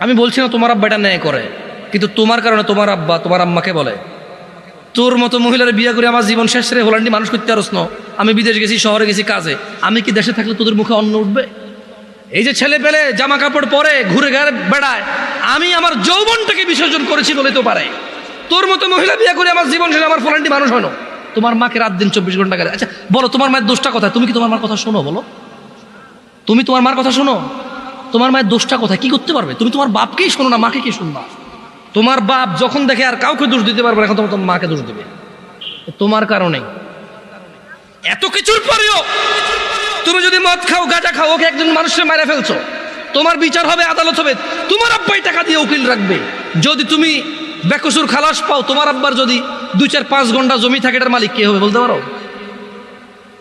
আমি বলছি না তোমার আব্বা এটা ন্যায় করে, কিন্তু তোমার কারণে তোমার আব্বা তোমার আম্মাকে বলে তোর মতো মহিলার বিয়ে করে আমার জীবন শেষ রে হোলান্ডি মানুষ করতে আরস ন। আমি বিদেশ গেছি, শহরে গেছি কাজে, আমি কি দেশে থাকলে তোদের মুখে অন্ন উঠবে? এই যে ছেলে পেলে জামা কাপড় পরে ঘুরে ঘাড়ে বেড়ায়, আমি আমার যৌবনটাকে বিসর্জন করেছি বলে তো পারে। তোর মতো মহিলা বিয়ে করে আমার জীবন শেষে আমার ফোলান্ডি মানুষ হয় না। তোমার মাকে রাত দিন 24 ঘন্টা করে। আচ্ছা বলো, তোমার মায়ের দোষটা কোথায়? তুমি কি তোমার মার কথা শোনো? বলো, তুমি তোমার মার কথা শোনো? তোমার মায়ের দোষটা কোথায়? কি করতে পারবে? তুমি তোমার বাপকেই শোনো না, মাকে কি শুনবা? তোমার বাপ যখন দেখে আর কাউকে দোষ দিতে পারবে না, এখন তোমার মাকে দোষ দেবে তোমার কারণে। এত কিছুর পরেও তুমি যদি মদ খাও, গাঁজা খাও, ওকে একজন মানুষের মেরে ফেলছো, তোমার বিচার হবে, আদালত হবে, তোমার আব্বাই টাকা দিয়ে উকিল রাখবে। যদি তুমি বেকসুর খালাস পাও, তোমার আব্বার যদি 2-4-5 ঘন্টা জমি থাকে, এটার মালিক কে হবে বলতে পারো?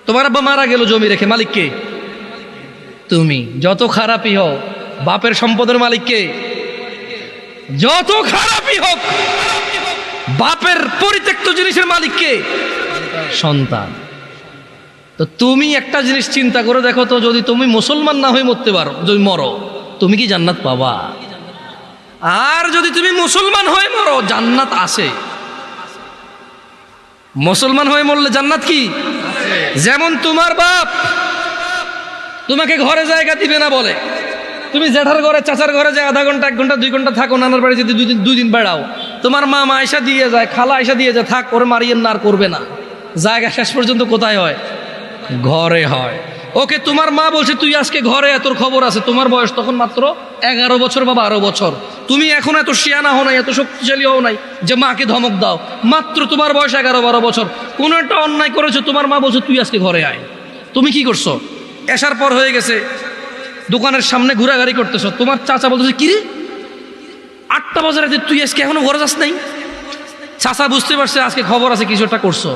তোমার আব্বা মারা গেল জমি রেখে, মালিক কে? তুমি। যত খারাপই হও, বাপের সম্পদের মালিক কে? যত খারাপই হোক, বাপের পরিত্যক্ত জিনিসের মালিক কে? সন্তান। তো তুমি একটা জিনিস চিন্তা করে দেখো তো, যদি তুমি মুসলমান না হয়ে মরতে পারো, যদি মরো, তুমি কি জান্নাত পাবা? আর যদি তুমি মুসলমান হয়ে মরো, জান্নাত আছে। মুসলমান হয়ে মরলে জান্নাত কি? যেমন তোমার বাপ তোমাকে ঘরে জায়গা দিবে না বলে তুমি জেঠার ঘরে, চাচার ঘরে যায় আধা ঘন্টা, 1 ঘন্টা, 2 ঘন্টা থাকো, নানার বাড়ি যদি 2 দিন বেড়াও, তোমার মা আয়সা দিয়ে যায়, খালা আয়সা দিয়ে যায়, থাক ওরে মারিয়েন না, আর করবে না। জায়গা শেষ পর্যন্ত কোথায় হয়? ঘরে হয়। ওকে তোমার মা বলছে তুই আজকে ঘরে, তোর খবর আছে। তোমার বয়স তখন মাত্র 11 বছর বা 12 বছর। তুমি এখন এত শিয়ানা হও নাই, এত শক্তিশালী হও নাই যে মাকে ধমক দাও। মাত্র তোমার বয়স 11-12 বছর। কোনো একটা অন্যায় করেছো, তোমার মা বলছে তুই আজকে ঘরে আয়। তুমি কি করছো? এসার পর হয়ে গেছে, দোকানের সামনে ঘোরাঘুরি করতেছ। তোমার চাচা বলতেছে কিরে 8টা বাজে রাতে তুই আজকে এখনো ঘরে যাস নাই? চাচা বুঝতে পারছে আজকে খবর আছে, কিছু একটা করছো।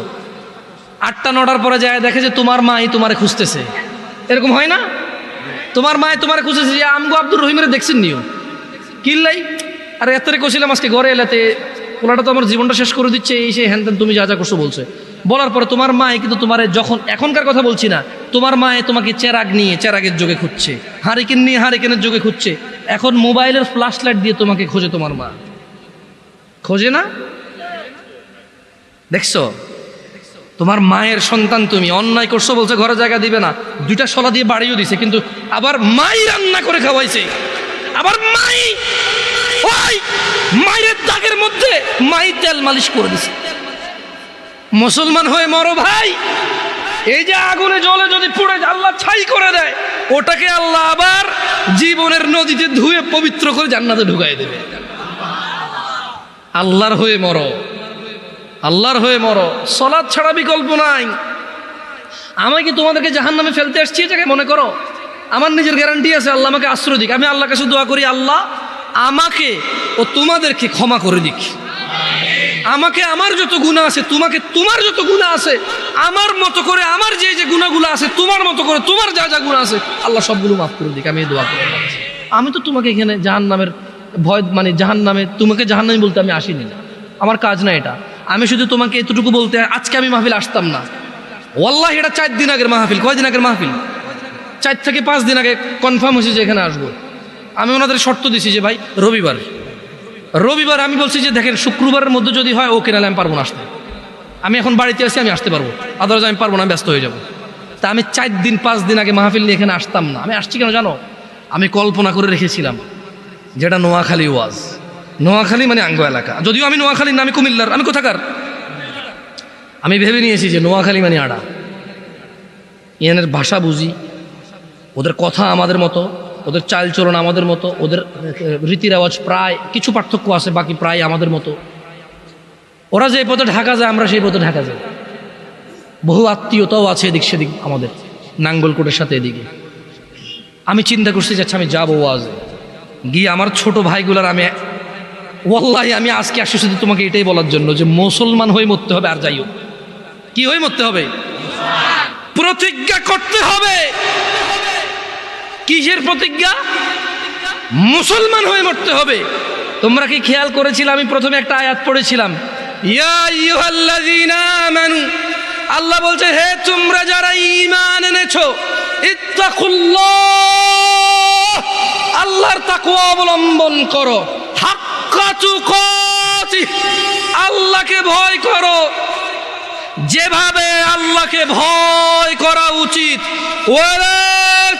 8টা-9টার পরে যায় দেখে যে তোমার মাই তোমারে খুঁজতেছে। এরকম হয় না? তোমার মায় তোমারে খুঁজতেছে যে আমগো আব্দুর রহিমের দেখছেন নিও কিল্লাই, আর এতরে কছিলাম আজকে ঘরে এলাতে, ওলাটা তো আমার জীবনটা শেষ করে দিচ্ছে, এই সে হ্যান তুমি যা যা করছো বলছে। বলার পরে তোমার মায় কিন্তু তোমার যখন, এখনকার কথা বলছি না, তোমার মায়ে তোমাকে চেরাগ নিয়ে চেরাগের যোগে খুঁজছে, হারিকেন নিয়ে হারিকেনের যোগে খুঁজছে। এখন মোবাইলের ফ্ল্যাশ লাইট দিয়ে তোমাকে খোঁজে। তোমার মা খোঁজে না? দেখছো, তোমার মায়ের সন্তান তুমি, অন্যায় করছো বলছে ঘরে জায়গা দিবে না, 2টা শলা দিয়ে বাড়িও দিছে, কিন্তু আবার মাই রান্না করে খাওয়াইছে। আবার মাই ওই মায়ের দাগের মধ্যে মাই তেল মালিশ করে দিছে। মুসলমান হয়ে মরো ভাই। এই যে আগুনে জলে যদি পুড়ে আল্লাহ ছাই করে দেয়, ওটাকে আল্লাহ আবার জীবনের নদীতে ধুয়ে পবিত্র করে জান্নাতে ঢুকাই দেবে। আল্লাহর হয়ে মরো, আল্লাহর হয়ে মরো। সালাত ছাড়া বিকল্প নাই। আমি কি তোমাদেরকে জাহান্নামে ফেলতে আসছি এটাকে মনে করো? আমার নিজের গ্যারান্টি আছে, আল্লাহ আমাকে আশ্রয় দিক। আমি আল্লাহর কাছে দোয়া করি, আল্লাহ আমাকে ও তোমাদেরকে ক্ষমা করে দিক। আমাকে আমার যত গুনাহ আছে, তোমাকে তোমার যত গুনাহ আছে, আমার মতো করে আমার যে যে গুনাহগুলো আছে, তোমার মতো করে তোমার যা যা গুনাহ আছে, আল্লাহ সবগুলো মাফ করে দিক। আমি এই দোয়া করি। আমি তো তোমাকে এখানে জাহান্নামের ভয়, মানে জাহান্নামে, তোমাকে জাহান্নামী বলতে আমি আসিনি না, আমার কাজ না এটা। আমি শুধু তোমাকে এতটুকু বলতে আজকে আমি মাহফিল আসতাম না। ওয়াল্লাহি এটা 4 দিন আগের মাহফিল। কয়দিন আগের মাহফিল? 4 থেকে 5 দিন আগে কনফার্ম হয়েছে যে এখানে আসবো। আমি ওনাদের শর্ত দিছি যে ভাই রবিবার আমি বলছি যে দেখেন শুক্রবারের মধ্যে যদি হয় ওকে, নাহলে আমি পারবো না আসতে। আমি এখন বাড়িতে আছি, আমি আসতে পারবো, আদারওয়াইজ আমি পারবো না, আমি ব্যস্ত হয়ে যাবো। তা আমি 4 দিন 5 দিন আগে মাহফিল নিয়ে এখানে আসতাম না। আমি আসছি কেন জানো? আমি কল্পনা করে রেখেছিলাম যেটা নোয়াখালী ওয়াজ। নোয়াখালী মানে আঙ্গ এলাকা, যদিও আমি নোয়াখালীর না, আমি কুমিল্লার। আমি কোথাকার? আমি ভেবে নিয়েছি যে নোয়াখালী মানে আড়া। ইয়ানের ভাষা বুঝি, ওদের কথা আমাদের মতো, ওদের চালচলন আমাদের মতো, ওদের রীতি রেওয়াজ প্রায় কিছু পার্থক্য আছে, বাকি প্রায় আমাদের মতো। ওরা যে পথে ঢাকা যায় আমরা সেই পথে ঢাকা যাই। বহু আত্মীয়তাও আছে এদিক সেদিক আমাদের, নাঙ্গলকোটের সাথে এদিকে। আমি চিন্তা করছি যে আচ্ছা আমি যাবো ওয়াজে গিয়ে আমার ছোট ভাইগুলার আমি ওয়াল্লাহি আমি আজকে আসছি শুধু তোমাকে এটাই বলার জন্য যে মুসলমান হয়ে মরতে হবে। আর যাইও কি হয়ে মরতে হবে? প্রতিজ্ঞা করতে হবে। কিসের প্রতিজ্ঞা? মুসলমান হয়ে মরতে হবে। তোমরা কি খেয়াল করেছিলে আমি প্রথমে একটা আয়াত পড়েছিলাম, ইয়া আইয়ুহাল্লাযীনা আমানু, আল্লাহ বলছে হে তোমরা যারা ঈমান এনেছো, ইত্তাকুল্লাহ, আল্লাহর তাকওয়া অবলম্বন করো, হাক্কা তুকাতিহ, আল্লাহকে ভয় করো যেভাবে আল্লাহকে ভয় করা উচিত। ওয়ালা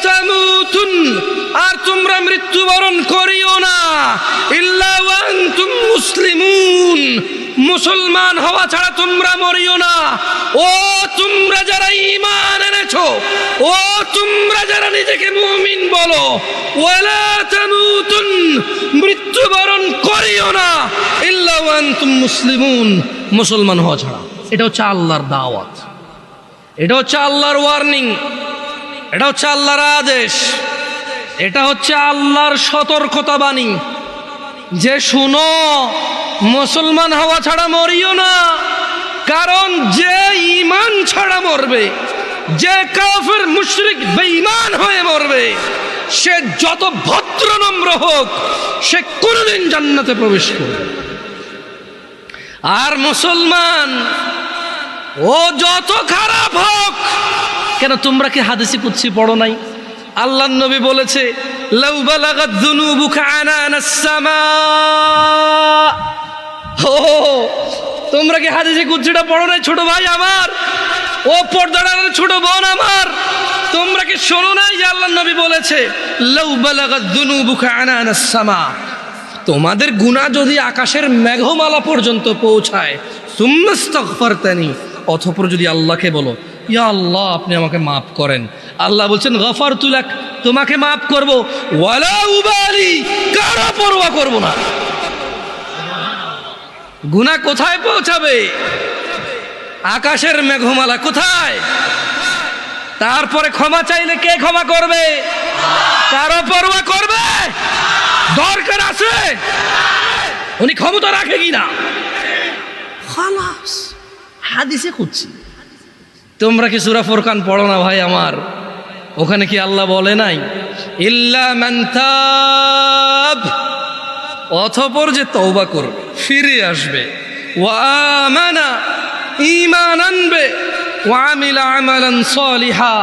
তামুতুন, আর তোমরা মৃত্যুবরণ করিও না, ইল্লা ওয়া আনতুম মুসলিমুন, মুসলমান হওয়া ছাড়া তোমরা মরিও না। ও তোমরা যারা ঈমান এনেছো, ও তোমরা যারা নিজেকে মুমিন বলো, ওয়ালা তামুতুন, মৃত্যুবরণ করিও না, ইল্লা ওয়া আনতুম মুসলিমুন, মুসলমান হওয়া ছাড়া। এটা হচ্ছে আল্লাহর দাওয়াত, এটা হচ্ছে আল্লাহর ওয়ার্নিং, এটা হচ্ছে আল্লাহর আদেশ, এটা হচ্ছে আল্লাহর সতর্কতা বাণী যে শুনো মুসলমান হওয়া ছাড়া মরিও না। কারণ যে ঈমান ছাড়া মরবে, যে কাফের মুশরিক বেঈমান হয়ে মরবে, সে যত ভদ্র নম্র হোক সে কোনোদিন জান্নাতে প্রবেশ করবে। আর মুসলমান ও যত খারাপ হোক কেন, তোমরা কি হাদিসে কুদসি পড়ো নাই? আল্লাহর নবী বলেছে লাউ বালাগাত যুনুবুকা আনানাস সামা। ও তোমরা কি হাদিসে কুদসিটা পড়ো নাই ছোট ভাই আমার, ও পর্দার ছোট বোন আমার? তোমরা কি শোনো নাই যে আল্লাহর নবী বলেছে লাউ বালাগাত যুনুবুকা আনানাস সামা, তোমাদের গুনাহ যদি আকাশের মেঘমালা পর্যন্ত পৌঁছায়, সুম্মাস্তাগফারতানি, অতঃপর যদি আল্লাহকে বলো ইয়া আল্লাহ আপনি আমাকে মাফ করেন, আল্লাহ বলছেন গফারতু লাক, তোমাকে মাফ করব, ওয়ালা উবালি, কারো পরোয়া করব না। গুনাহ কোথায় পৌঁছাবে? আকাশের মেঘমালা কোথায়? তারপরে ক্ষমা চাইলে কে ক্ষমা করবে? কারো পরোয়া করবে? দরকার আছে উনি ক্ষমতা রাখে কিনা, খালাস হাদিসে কুদসি। তোমরা কি সূরা ফুরকান পড়ো না ভাই আমার? ওখানে কি আল্লাহ বলে নাই ইল্লা মান তাব, অতঃপর যে তওবা করবে, ফিরে আসবে, ওয়া আমানা, ঈমান আনবে, ওয়া আমিলা আমালান সালিহা,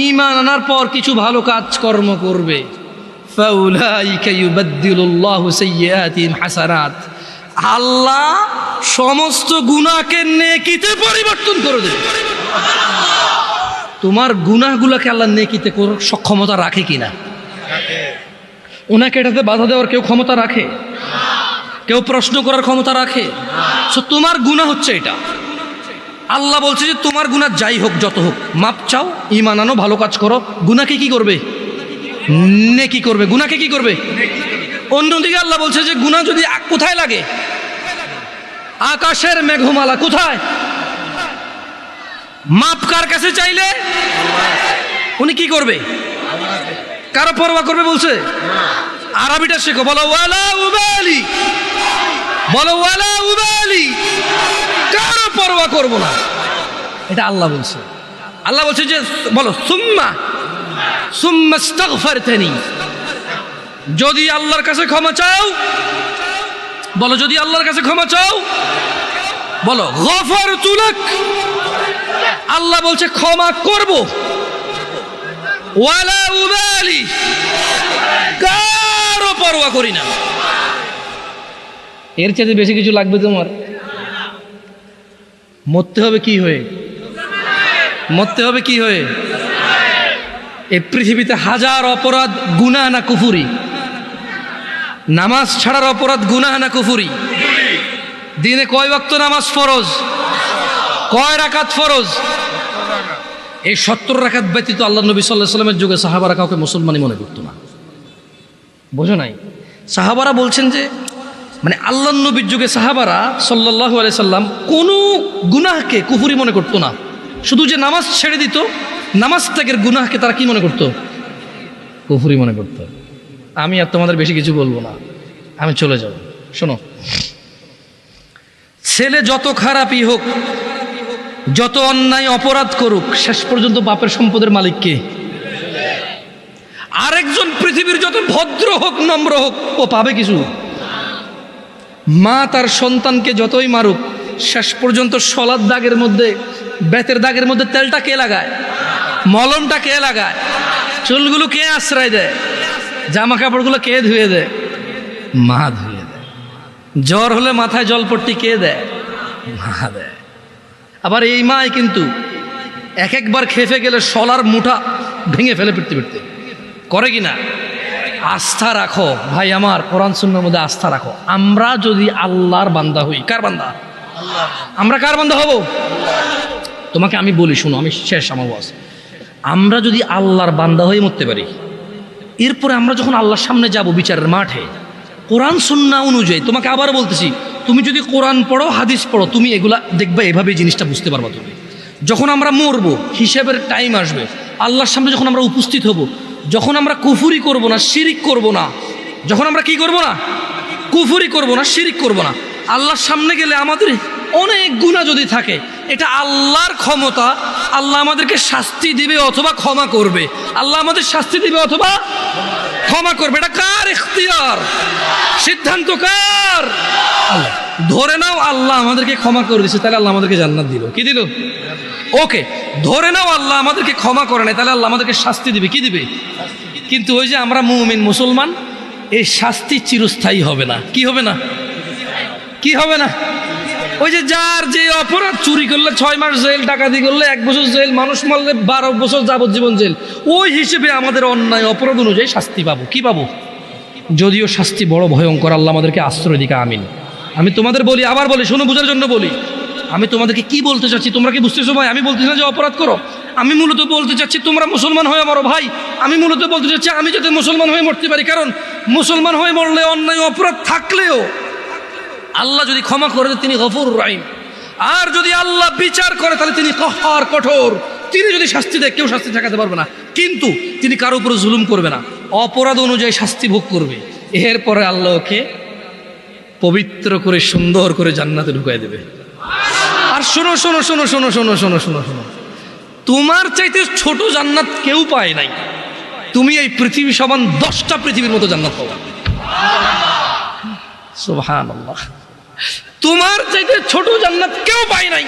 ঈমান আনার পর কিছু ভালো কাজকর্ম করবে, ফাউলাইকা ইউবাদদিলুল্লাহু সাইয়্যাতিহিম হাসানাত, আল্লাহ সমস্ত গুনাহকে নেকিতে পরিবর্তন করে দেবে। তোমার গুনাহগুলোকে আল্লাহ নেকিতে করার সক্ষমতা রাখে কিনা? ওনাকে এটাতে বাধা দেওয়ার কেউ ক্ষমতা রাখে? কেউ প্রশ্ন করার ক্ষমতা রাখে? সো তোমার গুনাহ হচ্ছে এটা। আল্লাহ বলছে যে তোমার গুনাহ যাই হোক যত হোক, মাপ চাও, ঈমান আনো, ভালো কাজ করো, গুনাহকে কি করবে? নেকি করবে। গুনাহকে কি করবে? অন্যদিকে আল্লাহ বলছে যে গুনাহ যদি কোথায় লাগে? আকাশের মেঘমালা কোথায়? মাপ কার কাছে চাইলে উনি কি করবে? কারো পরোয়া করবে বলছে? আরবিটা শেখো, বলো ওয়ালা উবালি, বলো ওয়ালা উবালি, কারো পরোয়া করব না, এটা আল্লাহ বলছে। আল্লাহ বলছে যে বলো সুম্মা আস্তাগফারতানি, যদি আল্লাহর কাছে ক্ষমা চাও, বলো যদি আল্লাহর কাছে ক্ষমা চাও, বলো গফারতু লাক, আল্লাহ বলছে ক্ষমা করব। ওয়ালা উবালি, কারো পরোয়া করি না। এর চেয়ে বেশি কিছু লাগবে তোমার? মরতে হবে কি হয়ে? মরতে হবে কি হয়ে? এই পৃথিবীতে হাজার অপরাধ, গুনাহ না কুফরি? নামাজ ছাড়ার অপরাধ গুনাহ না কুফরি? দিনে কয় ওয়াক্ত নামাজ ফরজ? কয় রাকাত ফরজ? এই 70 রাকাত ব্যতীত আল্লাহ নবী সাল্লাল্লাহু আলাইহি ওয়াসাল্লামের যুগে সাহাবারা কাউকে মুসলমানই মনে করতো না। বোঝো নাই? সাহাবারা বলছেন যে মানে আল্লাহ নবীর যুগে সাহাবারা সাল্লাল্লাহু আলাইহি সাল্লাম কোনো গুনাহকে কুফরি মনে করতো না। শুধু যে নামাজ ছেড়ে দিত, নামাজ ত্যাগের গুনাহকে তারা কি মনে করতো? কুফরি মনে করতো। আমি আর তোমাদের বেশি কিছু বলবো না, আমি চলে যাব। শোনো, ছেলে যত খারাপই হোক, যত অন্যায় অপরাধ করুক, শেষ পর্যন্ত বাপের সম্পদের মালিক কে? আরেকজন পৃথিবীর যত ভদ্র হোক, নম্র হোক, ও পাবে কিছু? মা তার সন্তানকে যতই মারুক, শেষ পর্যন্ত শলার দাগের মধ্যে, বেতের দাগের মধ্যে তেলটা কে লাগায়? মলমটা কে লাগায়? চুলগুলো কে আশ্রয় দেয়? জামা কাপড়গুলো কে ধুয়ে দেয়? মা ধুয়ে দেয়। জ্বর হলে মাথায় জলপট্টি কে দেয়? মা দেয়। আবার এই মাই কিন্তু এক একবার খেপে গেলে শলার মুঠা ভেঙে ফেলে পিটতে পিটতে, করে কিনা? আস্থা রাখো ভাই আমার, কোরআন সুন্নাহর মধ্যে আস্থা রাখো। আমরা যদি আল্লাহর বান্দা হই, কার বান্দা? আমরা কার বান্দা হব? তোমাকে আমি বলি, শুনো, আমি শেষ আমার ওয়াজ। আমরা যদি আল্লাহর বান্দা হয়ে মরতে পারি, এরপরে আমরা যখন আল্লাহর সামনে যাব বিচারের মাঠে, কোরআন সুন্নাহ অনুযায়ী, তোমাকে আবার বলতেছি, তুমি যদি কোরআন পড়ো, হাদিস পড়ো, তুমি এগুলা দেখবে, এভাবে জিনিসটা বুঝতে পারবা। তুমি যখন আমরা মরবো, হিসেবের টাইম আসবে, আল্লাহর সামনে যখন আমরা উপস্থিত হব, যখন আমরা কুফরি করব না, শিরিক করব না, যখন আমরা কি করব না, কুফরি করব না, শিরিক করব না, আল্লাহর সামনে গেলে আমাদের অনেক গুনাহ যদি থাকে, এটা আল্লাহর ক্ষমতা। আল্লাহ আমাদেরকে শাস্তি দিবে অথবা ক্ষমা করবে। আল্লাহ আমাদের শাস্তি দিবে অথবা ক্ষমা করবে। এটা কার ইখতিয়ার? সিদ্ধান্ত কার? আল্লাহ। ধরে নাও আল্লাহ আমাদেরকে ক্ষমা করে দিয়েছে, তাহলে আল্লাহ আমাদেরকে জান্নাত দিল। কি দিল? ওকে। ধরে নাও আল্লাহ আমাদেরকে ক্ষমা করে নাই, তাহলে আল্লাহ আমাদেরকে শাস্তি দিবে। কি দিবে? কিন্তু ওই যে আমরা মুমিন মুসলমান, এই শাস্তি চিরস্থায়ী হবে না। কি হবে না? কি হবে না? ওই যে যার যে অপরাধ, চুরি করলে 6 মাস জেল, ডাকাতি করলে 1 বছর জেল, মানুষ মারলে 12 বছর যাবজ্জীবন জেল, ওই হিসেবে আমাদের অন্যায় অপরাধ অনুযায়ী শাস্তি পাবো। কি পাবো? যদিও শাস্তি বড় ভয়ঙ্কর, আল্লাহ আমাদেরকে আশ্রয় দিকে। আমিন। আমি তোমাদের বলি, আবার বলি, শোনো, বোঝার জন্য বলি। আমি তোমাদেরকে কি বলতে চাচ্ছি, তোমরা কি বুঝতেছো ভাই? আমি বলতেছি না যে অপরাধ করো, আমি মূলত বলতে চাচ্ছি তোমরা মুসলমান হয়ে মরো ভাই। আমি মূলত বলতে চাচ্ছি আমি যাতে মুসলমান হয়ে মরতে পারি, কারণ মুসলমান হয়ে মরলে অন্যায় অপরাধ থাকলেও আল্লাহ যদি ক্ষমা করে তিনি গফুরুর রহিম, আর যদি আল্লাহ বিচার করে তাহলে তিনি কহার, কঠোর। তিনি যদি শাস্তি দেয়, কেউ শাস্তি ঠেকাতে পারবে না, কিন্তু তিনি কারো উপরে জুলুম করবে না, অপরাধ অনুযায়ী শাস্তি ভোগ করবে। এরপরে আল্লাহ ওকে পবিত্র করে সুন্দর করে জান্নাতে ঢুকাই দেবে। আর শোনো শোনো শোনো শোনো শোনো শোনো শোনো শোনো, তোমার চাইতে ছোট জান্নাত কেউ পায় নাই। তুমি এই পৃথিবী সমান 10টা পৃথিবীর মতো জান্নাত পাবা। সুবহানাল্লাহ। তোমার চাইতে ছোট জান্নাত কেউ পায় নাই,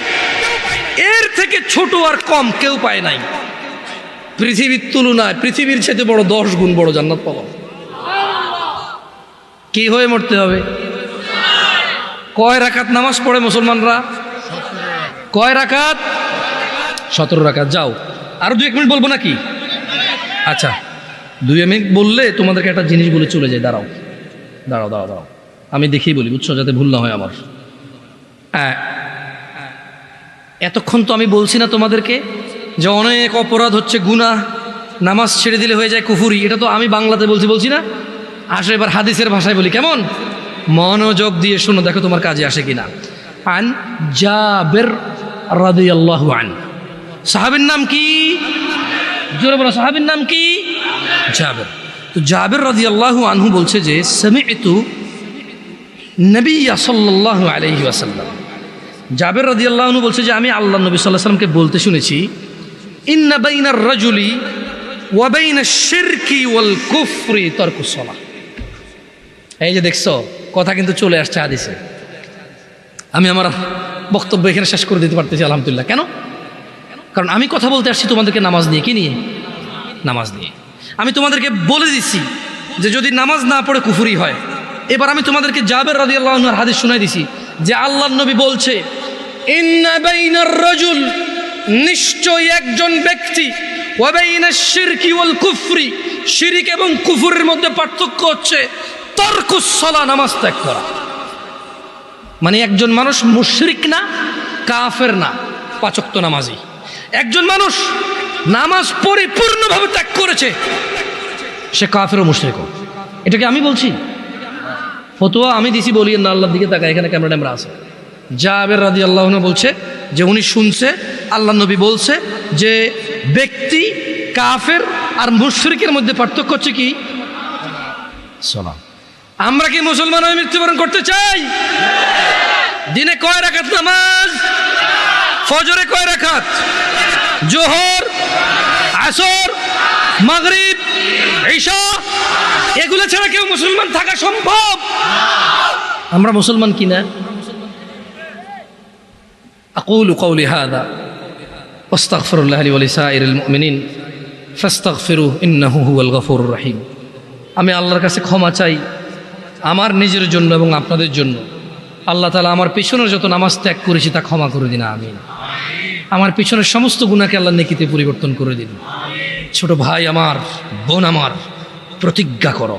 এর থেকে ছোট আর কম কেউ পায় নাই। পৃথিবীর তুলনায় পৃথিবীর চাইতে বড় 10 গুণ বড় জান্নাত পাবা। কি হয়ে মরতে হবে? কয় রাকাত নামাজ পড়ে মুসলমানরা? কয় রাকাত? 17 রাকাত। যাও, আরো 2-1 মিনিট বলবো নাকি? আচ্ছা, 2 মিনিট বললে তোমাদেরকে একটা জিনিস বলে চলে যায়। দাঁড়াও দাঁড়াও দাঁড়াও দাঁড়াও, আমি দেখেই বলি, বুঝছো, যাতে ভুল না হয় আমার। এতক্ষণ তো আমি বলছি না তোমাদেরকে যে অনেক অপরাধ হচ্ছে গুনাহ, নামাজ ছেড়ে দিলে হয়ে যায় কুফরি। এটা তো আমি বাংলাতে বলছি না। আসো এবার হাদিসের ভাষায় বলি, কেমন? মনোযোগ দিয়ে শোনো, দেখো তোমার কাজে আসে কিনা। আন জাবের রাদিয়াল্লাহু আনহু, সাহাবীর নাম কি? জোরে বলো, সাহাবীর নাম কি? জাবের। তো জাবের রাদিয়াল্লাহু আনহু বলছে যে সামি'তু নবী সাল্লাল্লাহু আলাইহি ওয়াসাল্লাম, জাবের রাদিয়াল্লাহু আনহু বলছে যে আমি আল্লাহ নবী সাল্লাল্লাহু আলাইহি ওয়াসাল্লামকে বলতে শুনেছি, ইন্না বাইনার রাজুলি ওয়া বাইনাশ শিরকি ওয়াল কুফরি তারকুস সালাহ। এই যে দেখছো, কথা কিন্তু চলে আসছে হাদিসে। আমি আমার বক্তব্য এখানে শেষ করে দিতে পারতেছি আলহামদুলিল্লাহ। কেন? কারণ আমি কথা বলতে আসছি তোমাদেরকে নামাজ নিয়ে। কি নিয়ে? নামাজ নিয়ে। আমি তোমাদেরকে বলে দিচ্ছি যে যদি নামাজ না পড়ে কুফরি হয়। এবার আমি তোমাদেরকে জাবের রাদিয়াল্লাহু আনহুর হাদিস শোনাই দিছি যে আল্লাহর নবী বলছে, ইন্না বাইনার রাজুল, নিশ্চয়ই একজন ব্যক্তি, ওয়া বাইনাশ শিরকি ওয়াল কুফরি, শিরিক এবং কুফরের মধ্যে পার্থক্য হচ্ছে তারকুস সালাহ, নামাজ ত্যাগ করা। মানে একজন মানুষ মুশরিক না, কাফের না, পাঁচ ওয়াক্ত নামাজি। একজন মানুষ নামাজ পরিপূর্ণভাবে ত্যাগ করেছে, সে কাফের ও মুশরিক। এটাকে আমি বলছি, ফতোয়া আমি দিছি, বলি না। আল্লাহর দিকে তাকায়, এখানে ক্যামেরা আছে। জাবের রাদিয়াল্লাহু আনহু বলছে যে উনি শুনছে আল্লাহর নবী বলছে যে ব্যক্তি কাফের আর মুশরিকের মধ্যে পার্থক্য হচ্ছে কি? সালাত। আমরা কি মুসলমান হয়ে মৃত্যুবরণ করতে চাই? দিনে কয় রাকাত নামাজ? ফজরে কয় রাকাত? জোহর, আসর, মাগরিব, ঈশা, এগুলো ছাড়া কেউ মুসলমান থাকা সম্ভব? আমরা মুসলমান কিনা? আকুলু কওলি হাযা ওয়াস্তাগফিরুল্লাহ লি ওয়া লিসাইরিল মুমিনিন ফাস্তাগফিরুহু ইন্নাহু হুয়াল গফুরুর রহিম। আমি আল্লাহর কাছে ক্ষমা চাই আমার নিজের জন্য এবং আপনাদের জন্য। আল্লাহ তাআলা আমার পিছনের যত নামাজ ত্যাগ করেছি তা ক্ষমা করে দিন, আমিন। আমার পিছনের সমস্ত গুনাহকে আল্লাহ নেকিতে পরিবর্তন করে দিন। ছোট ভাই আমার, বোন আমার, প্রতিজ্ঞা করো,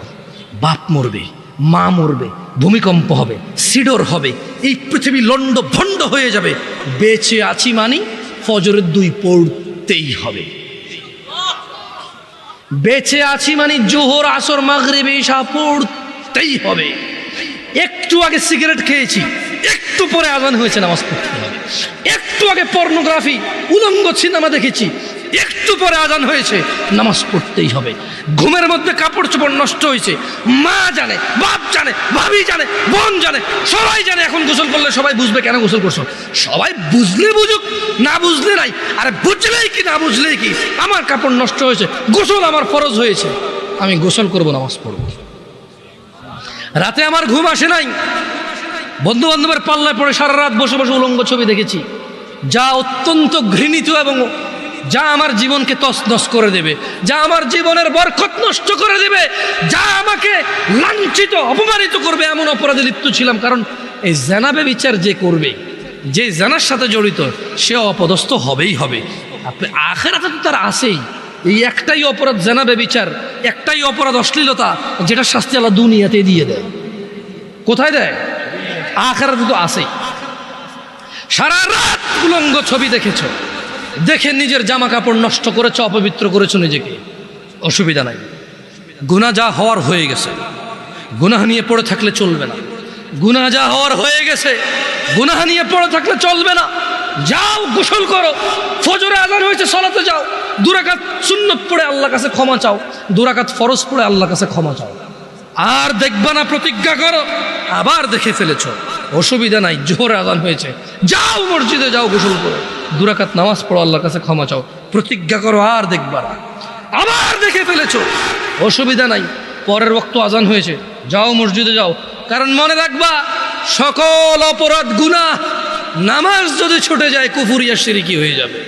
বাপ মরবে, মা মরবে, ভূমিকম্প হবে, সিডর হবে, এই পৃথিবী লন্ড ভন্ড হয়ে যাবে, বেঁচে আছি মানি ফজরের 2 পড়তেই হবে। বেঁচে আছি মানে জোহর, আসর, মাগরিব, ঈশা পড়তেই হবে। একটু আগে সিগারেট খেয়েছি, একটু পরে আজান হয়েছে, নামাজ পড়তে হবে। একটু আগে পর্নোগ্রাফি, উলঙ্গ সিনেমা দেখেছি, একটু পরে আজান হয়েছে, নামাজ পড়তেই হবে। ঘুমের মধ্যে কাপড় চোপড় নষ্ট হয়েছে, মা জানে, বাপ জানে, ভাবি জানে, বোন জানে, সবাই জানে। এখন গোসল করলে সবাই বুঝবে কেন গোসল করছো। সবাই বুঝলে বুঝুক, না বুঝলে নাই। আরে বুঝলেই কি না বুঝলেই কি, আমার কাপড় নষ্ট হয়েছে, গোসল আমার ফরজ হয়েছে, আমি গোসল করবো, নামাজ পড়বো। রাতে আমার ঘুম আসে নাই, বন্ধু বান্ধবের পাল্লায় পড়ে সারা রাত বসে বসে উলঙ্গ ছবি দেখেছি, যা অত্যন্ত ঘৃণিত এবং যা আমার জীবনকে তছনছ করে দেবে, যা আমার জীবনের বরকত নষ্ট করে দেবে, যা আমাকে লাঞ্ছিত অপমানিত করবে, এমন অপরাধে লিপ্ত ছিলাম। কারণ এই জানাবে বিচার যে করবে, যে জানার সাথে জড়িত, সে অপদস্থ হবেই হবে। আপনি আখিরাতে তো তার আছেই। এই একটাই অপরাধ জানাবে বিচার, একটাই অপরাধ অশ্লীলতা, যেটা শাস্তি আল্লাহ দুনিয়াতে দিয়ে দেয়। কোথায় দেয়? আখিরাতে তো আছেই। সারা রাত উলঙ্গ ছবি দেখেছো, দেখে নিজের জামা কাপড় নষ্ট করেছো, অপবিত্র করেছো নিজেকে, অসুবিধা নাই। গুনাহ যা হওয়ার হয়ে গেছে, গুনাহ নিয়ে পড়ে থাকলে চলবে না। গুনাহ যা হওয়ার হয়ে গেছে, গুনাহ নিয়ে পড়ে থাকলে চলবে না। যাও গোসল করো, ফজরে আজান হয়েছে, সালাতে যাও, 2 রাকাত সুন্নত পড়ে আল্লাহর কাছে ক্ষমা চাও, 2 রাকাত ফরজ পড়ে আল্লাহর কাছে ক্ষমা চাও। আর দেখবা না, প্রতিজ্ঞা করো। আবার দেখে ফেলেছো, অসুবিধা নাই, জোহরে আজান হয়েছে, যাও মসজিদে যাও, গোসল করো, 2 রাকাত নামাজ পড়ো, আল্লাহর কাছে ক্ষমা চাও, প্রতিজ্ঞা করো। আর দেখবা না, আবার দেখে ফেলেছো, অসুবিধা নাই, পরের ওয়াক্ত আজান হয়েছে, যাও মসজিদে যাও। কারণ মনে রাখবা, সকল অপরাধ গুনাহ, নামাজ যদি ছুটে যায় কুফরি আর শিরকি হয়ে যাবে,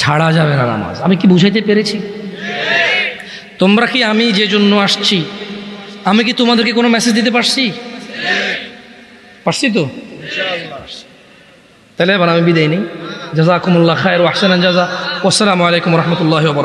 ছাড়া যাবে না নামাজ। আমি কি বুঝাইতে পেরেছি? তোমরা কি, আমি যে জন্য আসছি, আমি কি তোমাদেরকে কোনো মেসেজ দিতে পারছি? পারছি তো? তাহলে এবার আমি বিদায় নেই। জাযাকুমুল্লাহ খায়র ওয়া আহসানাল জাযা। ওয়াসসালামু আলাইকুম ওয়া রাহমাতুল্লাহি ওয়া বারাকাতুহু।